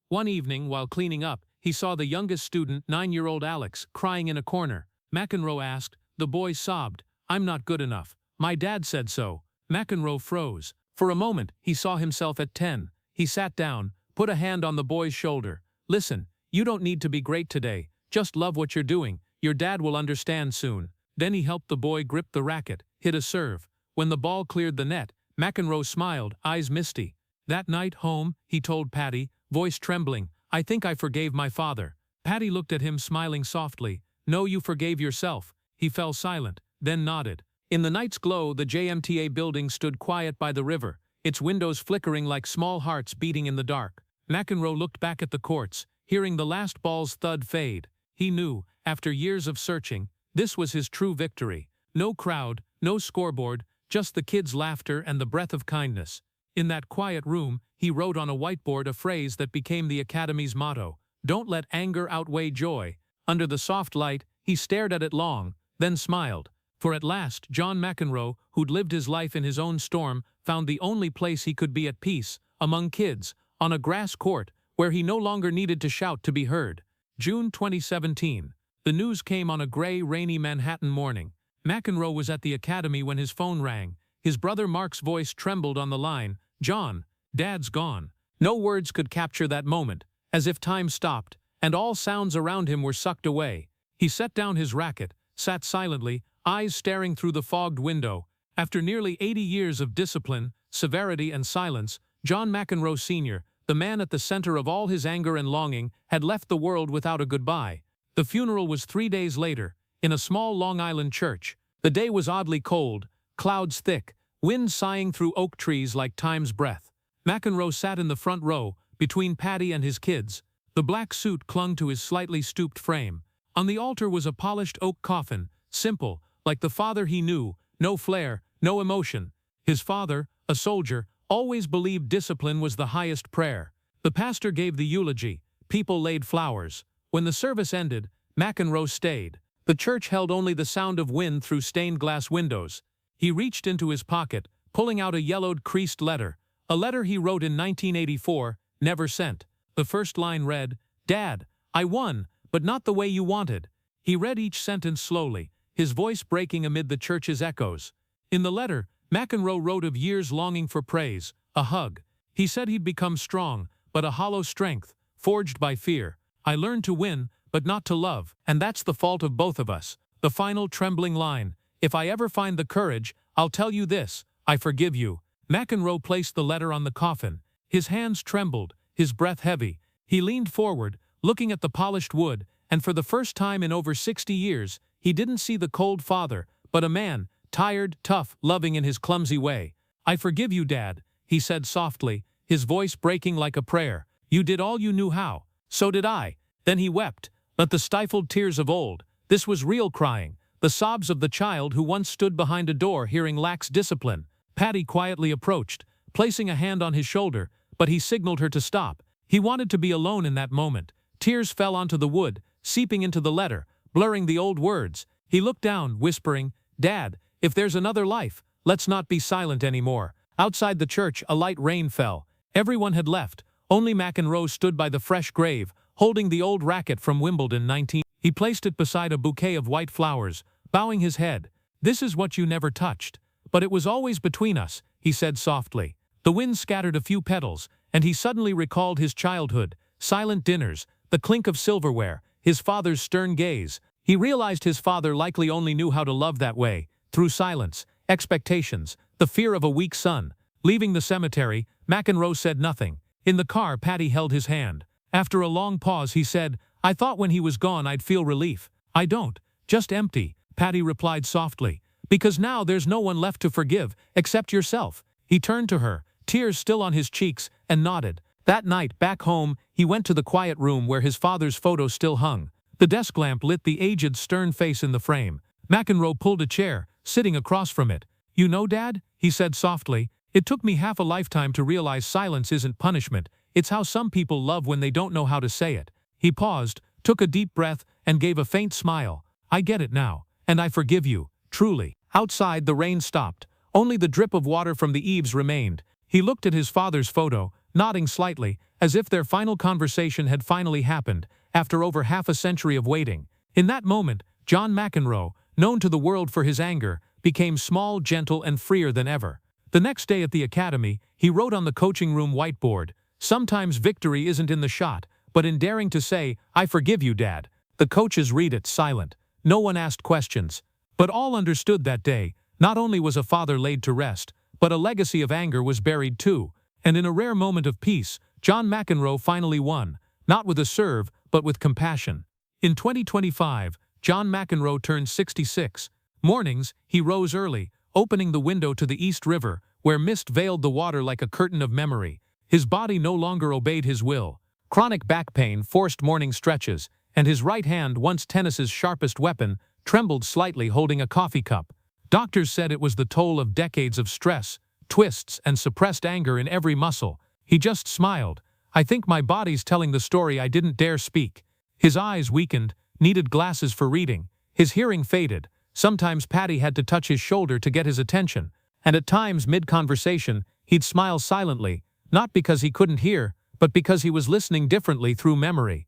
One evening, while cleaning up, he saw the youngest student, 9-year-old Alex, crying in a corner. McEnroe asked. The boy sobbed, "I'm not good enough. My dad said so." McEnroe froze. For a moment, he saw himself at 10. He sat down, put a hand on the boy's shoulder. "Listen, you don't need to be great today. Just love what you're doing. Your dad will understand soon." Then he helped the boy grip the racket, hit a serve. When the ball cleared the net, McEnroe smiled, eyes misty. That night home, he told Patty, voice trembling, "I think I forgave my father." Patty looked at him smiling softly. "No, you forgave yourself." He fell silent, then nodded. In the night's glow, the JMTA building stood quiet by the river, its windows flickering like small hearts beating in the dark. McEnroe looked back at the courts, hearing the last ball's thud fade. He knew, after years of searching, this was his true victory. No crowd, no scoreboard, just the kids' laughter and the breath of kindness. In that quiet room, he wrote on a whiteboard a phrase that became the Academy's motto, "Don't let anger outweigh joy." Under the soft light, he stared at it long, then smiled. For at last, John McEnroe, who'd lived his life in his own storm, found the only place he could be at peace, among kids, on a grass court, where he no longer needed to shout to be heard. June 2017. The news came on a gray, rainy Manhattan morning. McEnroe was at the academy when his phone rang. His brother Mark's voice trembled on the line. "John, Dad's gone." No words could capture that moment, as if time stopped, and all sounds around him were sucked away. He set down his racket, sat silently, eyes staring through the fogged window. After nearly 80 years of discipline, severity, and silence, John McEnroe Sr., the man at the center of all his anger and longing, had left the world without a goodbye. The funeral was 3 days later, in a small Long Island church. The day was oddly cold, clouds thick, wind sighing through oak trees like time's breath. McEnroe sat in the front row, between Patty and his kids. The black suit clung to his slightly stooped frame. On the altar was a polished oak coffin, simple, like the father he knew, no flair, no emotion. His father, a soldier, always believed discipline was the highest prayer. The pastor gave the eulogy. People laid flowers. When the service ended, McEnroe stayed. The church held only the sound of wind through stained glass windows. He reached into his pocket, pulling out a yellowed, creased letter. A letter he wrote in 1984, never sent. The first line read, "Dad, I won, but not the way you wanted." He read each sentence slowly, his voice breaking amid the church's echoes. In the letter, McEnroe wrote of years longing for praise, a hug. He said he'd become strong, but a hollow strength, forged by fear. "I learned to win, but not to love, and that's the fault of both of us." The final trembling line, "If I ever find the courage, I'll tell you this, I forgive you." McEnroe placed the letter on the coffin. His hands trembled, his breath heavy. He leaned forward, looking at the polished wood, and for the first time in over 60 years, he didn't see the cold father, but a man, tired, tough, loving in his clumsy way. "I forgive you, Dad," he said softly, his voice breaking like a prayer. "You did all you knew how. So did I." Then he wept, but the stifled tears of old. This was real crying, the sobs of the child who once stood behind a door hearing lax discipline. Patty quietly approached, placing a hand on his shoulder, but he signaled her to stop. He wanted to be alone in that moment. Tears fell onto the wood, seeping into the letter, blurring the old words. He looked down, whispering, "Dad, if there's another life, let's not be silent anymore." Outside the church, a light rain fell. Everyone had left. Only McEnroe stood by the fresh grave, holding the old racket from Wimbledon 19. He placed it beside a bouquet of white flowers, bowing his head. "This is what you never touched. But it was always between us," he said softly. The wind scattered a few petals, and he suddenly recalled his childhood, silent dinners, the clink of silverware, his father's stern gaze. He realized his father likely only knew how to love that way, through silence, expectations, the fear of a weak son. Leaving the cemetery, McEnroe said nothing. In the car, Patty held his hand. After a long pause, he said, "I thought when he was gone I'd feel relief." "I don't. Just empty," Patty replied softly. "Because now there's no one left to forgive, except yourself." He turned to her, tears still on his cheeks, and nodded. That night, back home, he went to the quiet room where his father's photo still hung. The desk lamp lit the aged, stern face in the frame. McEnroe pulled a chair, sitting across from it. "You know, Dad," he said softly, "it took me half a lifetime to realize silence isn't punishment. It's how some people love when they don't know how to say it." He paused, took a deep breath, and gave a faint smile. "I get it now, and I forgive you, truly." Outside, the rain stopped. Only the drip of water from the eaves remained. He looked at his father's photo, nodding slightly, as if their final conversation had finally happened, after over half a century of waiting. In that moment, John McEnroe, known to the world for his anger, became small, gentle, and freer than ever. The next day at the academy, he wrote on the coaching room whiteboard, "Sometimes victory isn't in the shot, but in daring to say, 'I forgive you, Dad.'" The coaches read it silent. No one asked questions. But all understood that day, not only was a father laid to rest, but a legacy of anger was buried too. And in a rare moment of peace, John McEnroe finally won, not with a serve, but with compassion. In 2025, John McEnroe turned 66. Mornings, he rose early, opening the window to the East River, where mist veiled the water like a curtain of memory. His body no longer obeyed his will. Chronic back pain forced morning stretches, and his right hand, once tennis's sharpest weapon, trembled slightly holding a coffee cup. Doctors said it was the toll of decades of stress, twists, and suppressed anger in every muscle. He just smiled. "I think my body's telling the story I didn't dare speak." His eyes weakened, needed glasses for reading. His hearing faded. Sometimes Patty had to touch his shoulder to get his attention, and at times mid-conversation, he'd smile silently, not because he couldn't hear, but because he was listening differently through memory.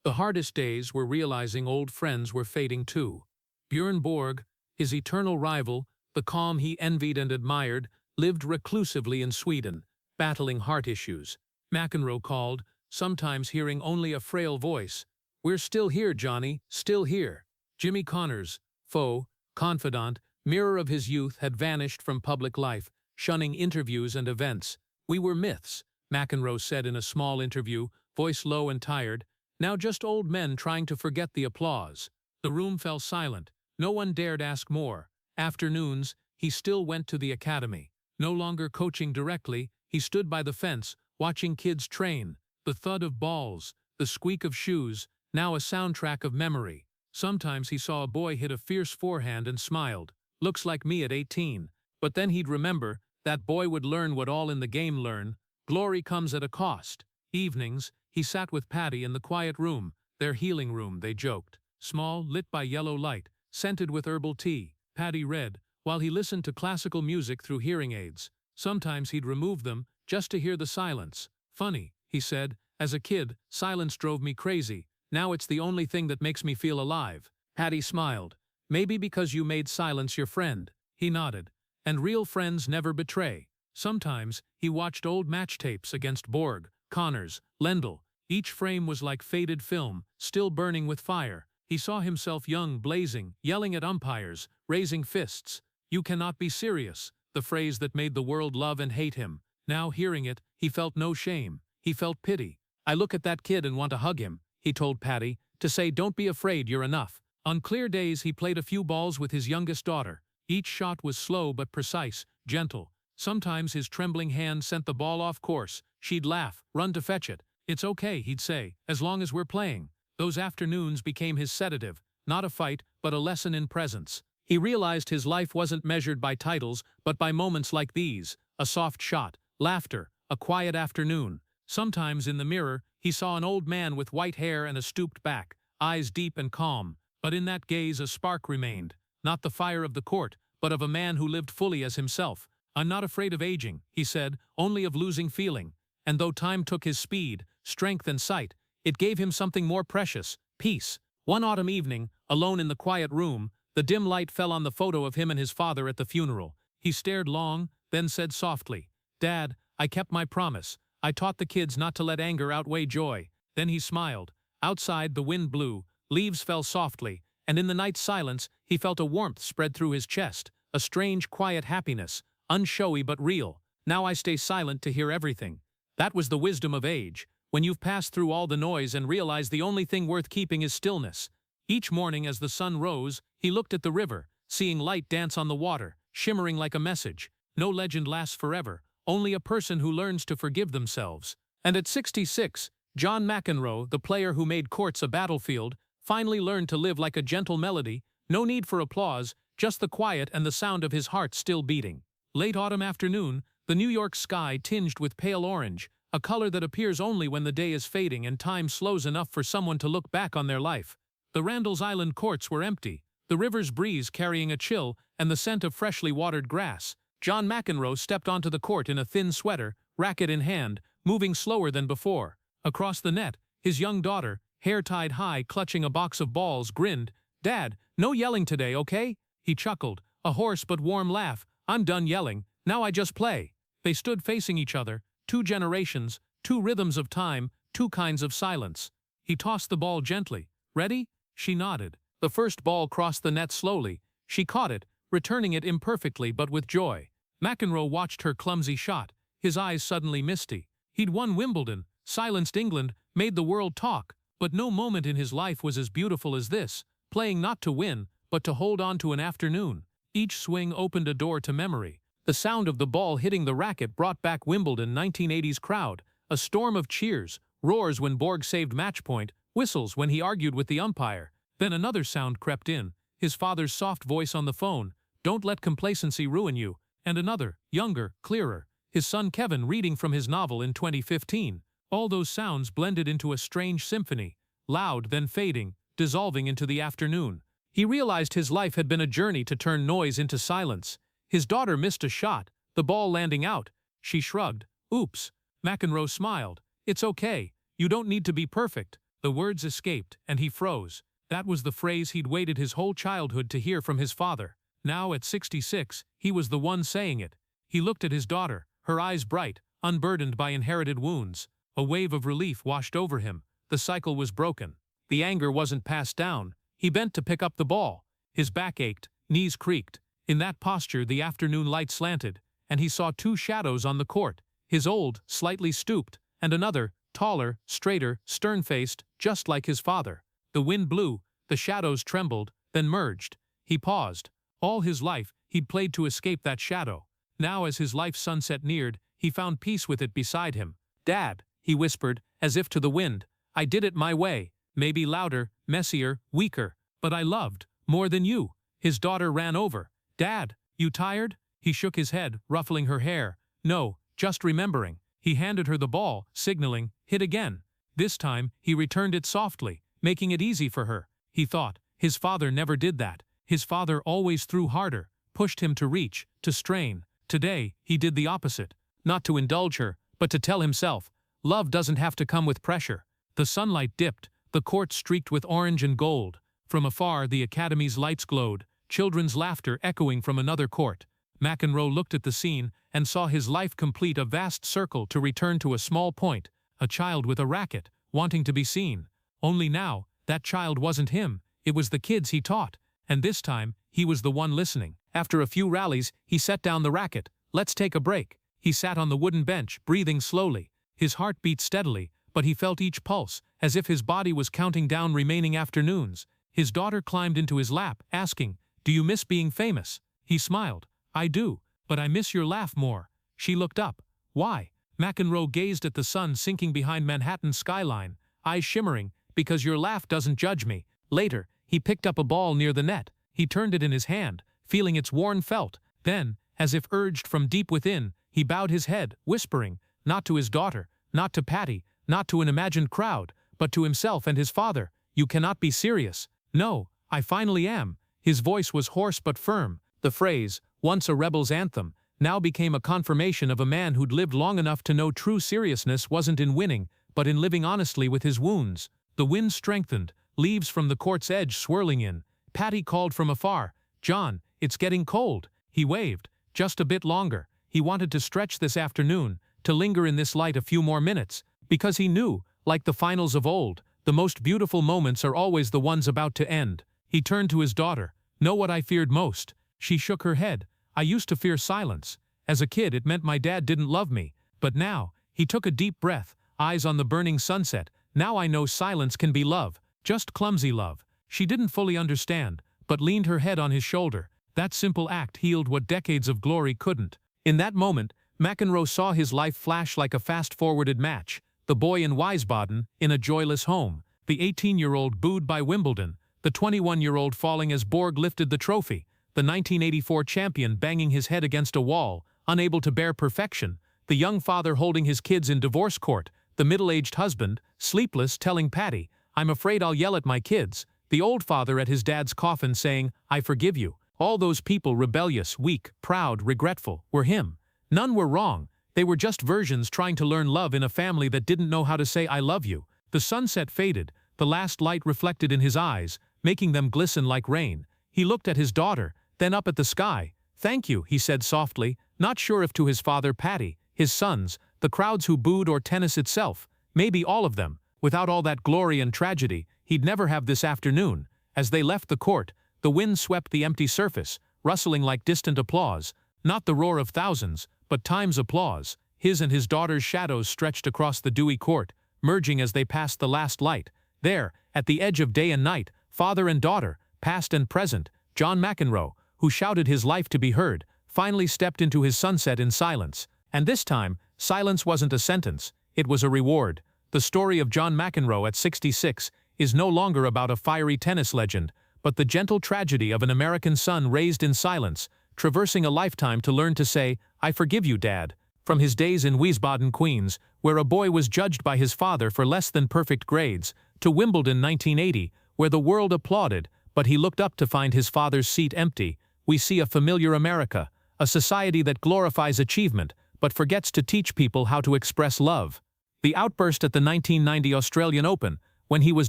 The hardest days were realizing old friends were fading too. Björn Borg, his eternal rival, the calm he envied and admired, lived reclusively in Sweden, battling heart issues. McEnroe called, sometimes hearing only a frail voice. "We're still here, Johnny, still here." Jimmy Connors, foe, confidant, mirror of his youth, had vanished from public life, shunning interviews and events. "We were myths," McEnroe said in a small interview, voice low and tired. "Now just old men trying to forget the applause." The room fell silent. No one dared ask more. Afternoons, he still went to the academy. No longer coaching directly, he stood by the fence, watching kids train. The thud of balls, the squeak of shoes, now a soundtrack of memory. Sometimes he saw a boy hit a fierce forehand and smiled. "Looks like me at 18. But then he'd remember, that boy would learn what all in the game learn. Glory comes at a cost. Evenings, he sat with Patty in the quiet room, their healing room, they joked. Small, lit by yellow light, scented with herbal tea. Patty read, while he listened to classical music through hearing aids. Sometimes he'd remove them, just to hear the silence. "Funny," he said, "as a kid, silence drove me crazy. Now it's the only thing that makes me feel alive." Patty smiled. "Maybe because you made silence your friend." He nodded. "And real friends never betray." Sometimes, he watched old match tapes against Borg, Connors, Lendl. Each frame was like faded film, still burning with fire. He saw himself young, blazing, yelling at umpires, raising fists. "You cannot be serious," the phrase that made the world love and hate him. Now, hearing it, he felt no shame. He felt pity. "I look at that kid and want to hug him," he told Patty, to say, "Don't be afraid, you're enough." On clear days, he played a few balls with his youngest daughter. Each shot was slow but precise, gentle. Sometimes his trembling hand sent the ball off course. She'd laugh, run to fetch it. "It's okay," he'd say, "as long as we're playing." Those afternoons became his sedative, not a fight, but a lesson in presence. He realized his life wasn't measured by titles, but by moments like these: a soft shot, laughter, a quiet afternoon. Sometimes in the mirror, he saw an old man with white hair and a stooped back, eyes deep and calm. But in that gaze a spark remained, not the fire of the court, but of a man who lived fully as himself. "I'm not afraid of aging," he said, "only of losing feeling." And though time took his speed, strength and sight, it gave him something more precious: peace. One autumn evening, alone in the quiet room, the dim light fell on the photo of him and his father at the funeral. He stared long, then said softly, "Dad, I kept my promise. I taught the kids not to let anger outweigh joy." Then he smiled. Outside, the wind blew, leaves fell softly, and in the night silence, he felt a warmth spread through his chest, a strange, quiet happiness, unshowy but real. "Now I stay silent to hear everything." That was the wisdom of age, when you've passed through all the noise and realize the only thing worth keeping is stillness. Each morning as the sun rose, he looked at the river, seeing light dance on the water, shimmering like a message. No legend lasts forever, only a person who learns to forgive themselves. And at 66, John McEnroe, the player who made courts a battlefield, finally learned to live like a gentle melody, no need for applause, just the quiet and the sound of his heart still beating. Late autumn afternoon, the New York sky tinged with pale orange, a color that appears only when the day is fading and time slows enough for someone to look back on their life. The Randall's Island courts were empty, the river's breeze carrying a chill and the scent of freshly watered grass. John McEnroe stepped onto the court in a thin sweater, racket in hand, moving slower than before. Across the net, his young daughter, hair tied high, clutching a box of balls, grinned. "Dad, no yelling today, okay?" He chuckled, a hoarse but warm laugh. "I'm done yelling, now I just play." They stood facing each other, two generations, two rhythms of time, two kinds of silence. He tossed the ball gently. "Ready?" She nodded. The first ball crossed the net slowly. She caught it, returning it imperfectly but with joy. McEnroe watched her clumsy shot, his eyes suddenly misty. He'd won Wimbledon, silenced England, made the world talk, but no moment in his life was as beautiful as this, playing not to win, but to hold on to an afternoon. Each swing opened a door to memory. The sound of the ball hitting the racket brought back Wimbledon 1980s crowd, a storm of cheers, roars when Borg saved match point, whistles when he argued with the umpire. Then another sound crept in, his father's soft voice on the phone, "Don't let complacency ruin you," and another, younger, clearer, his son Kevin reading from his novel in 2015. All those sounds blended into a strange symphony, loud then fading, dissolving into the afternoon. He realized his life had been a journey to turn noise into silence. His daughter missed a shot, the ball landing out. She shrugged. "Oops." McEnroe smiled. "It's okay. You don't need to be perfect." The words escaped, and he froze. That was the phrase he'd waited his whole childhood to hear from his father. Now, at 66, he was the one saying it. He looked at his daughter, her eyes bright, unburdened by inherited wounds. A wave of relief washed over him. The cycle was broken. The anger wasn't passed down. He bent to pick up the ball. His back ached, knees creaked. In that posture, the afternoon light slanted, and he saw two shadows on the court, his old, slightly stooped, and another, taller, straighter, stern-faced, just like his father. The wind blew, the shadows trembled, then merged. He paused. All his life, he'd played to escape that shadow. Now, as his life's sunset neared, he found peace with it beside him. "Dad," he whispered, as if to the wind, "I did it my way. Maybe louder, messier, weaker. But I loved, more than you." His daughter ran over. "Dad, you tired?" He shook his head, ruffling her hair. "No, just remembering." He handed her the ball, signaling, "Hit again." This time, he returned it softly, making it easy for her. He thought, his father never did that. His father always threw harder, pushed him to reach, to strain. Today, he did the opposite. Not to indulge her, but to tell himself, love doesn't have to come with pressure. The sunlight dipped, the court streaked with orange and gold. From afar, the academy's lights glowed, children's laughter echoing from another court. McEnroe looked at the scene and saw his life complete a vast circle to return to a small point, a child with a racket, wanting to be seen. Only now, that child wasn't him, it was the kids he taught, and this time, he was the one listening. After a few rallies, he set down the racket. Let's take a break. He sat on the wooden bench, breathing slowly. His heart beat steadily, but he felt each pulse, as if his body was counting down remaining afternoons. His daughter climbed into his lap, asking, "Do you miss being famous?" He smiled. "I do, but I miss your laugh more." She looked up. "Why?" McEnroe gazed at the sun sinking behind Manhattan's skyline, eyes shimmering, "Because your laugh doesn't judge me." Later, he picked up a ball near the net. He turned it in his hand, feeling its worn felt. Then, as if urged from deep within, he bowed his head, whispering, not to his daughter, not to Patty, not to an imagined crowd, but to himself and his father, "You cannot be serious." "No, I finally am." His voice was hoarse but firm. The phrase, once a rebel's anthem, now became a confirmation of a man who'd lived long enough to know true seriousness wasn't in winning, but in living honestly with his wounds. The wind strengthened, leaves from the court's edge swirling in. Patty called from afar, "John, it's getting cold." He waved. Just a bit longer. He wanted to stretch this afternoon, to linger in this light a few more minutes, because he knew, like the finals of old, the most beautiful moments are always the ones about to end. He turned to his daughter. "Know what I feared most?" She shook her head. "I used to fear silence. As a kid, it meant my dad didn't love me. But now," he took a deep breath, eyes on the burning sunset, "now I know silence can be love, just clumsy love." She didn't fully understand, but leaned her head on his shoulder. That simple act healed what decades of glory couldn't. In that moment, McEnroe saw his life flash like a fast-forwarded match. The boy in Wiesbaden, in a joyless home. The 18-year-old booed by Wimbledon. The 21-year-old falling as Borg lifted the trophy. The 1984 champion banging his head against a wall, unable to bear perfection. The young father holding his kids in divorce court. The middle-aged husband, sleepless, telling Patty, "I'm afraid I'll yell at my kids." The old father at his dad's coffin saying, "I forgive you." All those people, rebellious, weak, proud, regretful, were him. None were wrong. They were just versions trying to learn love in a family that didn't know how to say "I love you." The sunset faded, the last light reflected in his eyes, making them glisten like rain. He looked at his daughter, then up at the sky. "Thank you," he said softly, not sure if to his father, Patty, his sons, the crowds who booed, or tennis itself. Maybe all of them. Without all that glory and tragedy, he'd never have this afternoon. As they left the court, the wind swept the empty surface, rustling like distant applause. Not the roar of thousands, but time's applause. His and his daughter's shadows stretched across the dewy court, merging as they passed the last light. There, at the edge of day and night, father and daughter, past and present, John McEnroe, who shouted his life to be heard, finally stepped into his sunset in silence. And this time, silence wasn't a sentence, it was a reward. The story of John McEnroe at 66 is no longer about a fiery tennis legend, but the gentle tragedy of an American son raised in silence, traversing a lifetime to learn to say, "I forgive you, Dad." From his days in Wiesbaden, Queens, where a boy was judged by his father for less than perfect grades, to Wimbledon 1980, where the world applauded, but he looked up to find his father's seat empty, we see a familiar America, a society that glorifies achievement, but forgets to teach people how to express love. The outburst at the 1990 Australian Open, when he was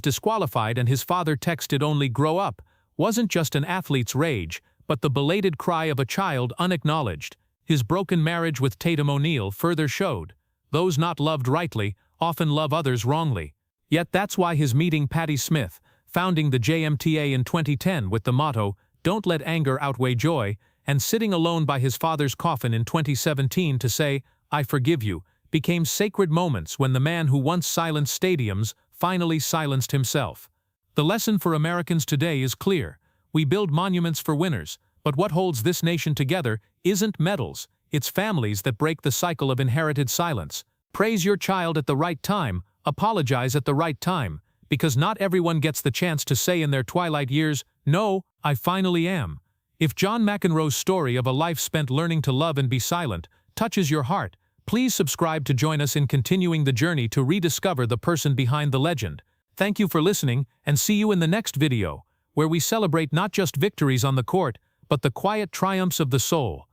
disqualified and his father texted only "grow up," wasn't just an athlete's rage, but the belated cry of a child unacknowledged. His broken marriage with Tatum O'Neal further showed. Those not loved rightly often love others wrongly. Yet that's why his meeting Patti Smith, founding the JMTA in 2010 with the motto, "Don't let anger outweigh joy," and sitting alone by his father's coffin in 2017 to say, "I forgive you," became sacred moments when the man who once silenced stadiums finally silenced himself. The lesson for Americans today is clear. We build monuments for winners, but what holds this nation together isn't medals, it's families that break the cycle of inherited silence. Praise your child at the right time, apologize at the right time, because not everyone gets the chance to say in their twilight years, "No, I finally am." If John McEnroe's story of a life spent learning to love and be silent touches your heart, please subscribe to join us in continuing the journey to rediscover the person behind the legend. Thank you for listening, and see you in the next video, where we celebrate not just victories on the court, but the quiet triumphs of the soul,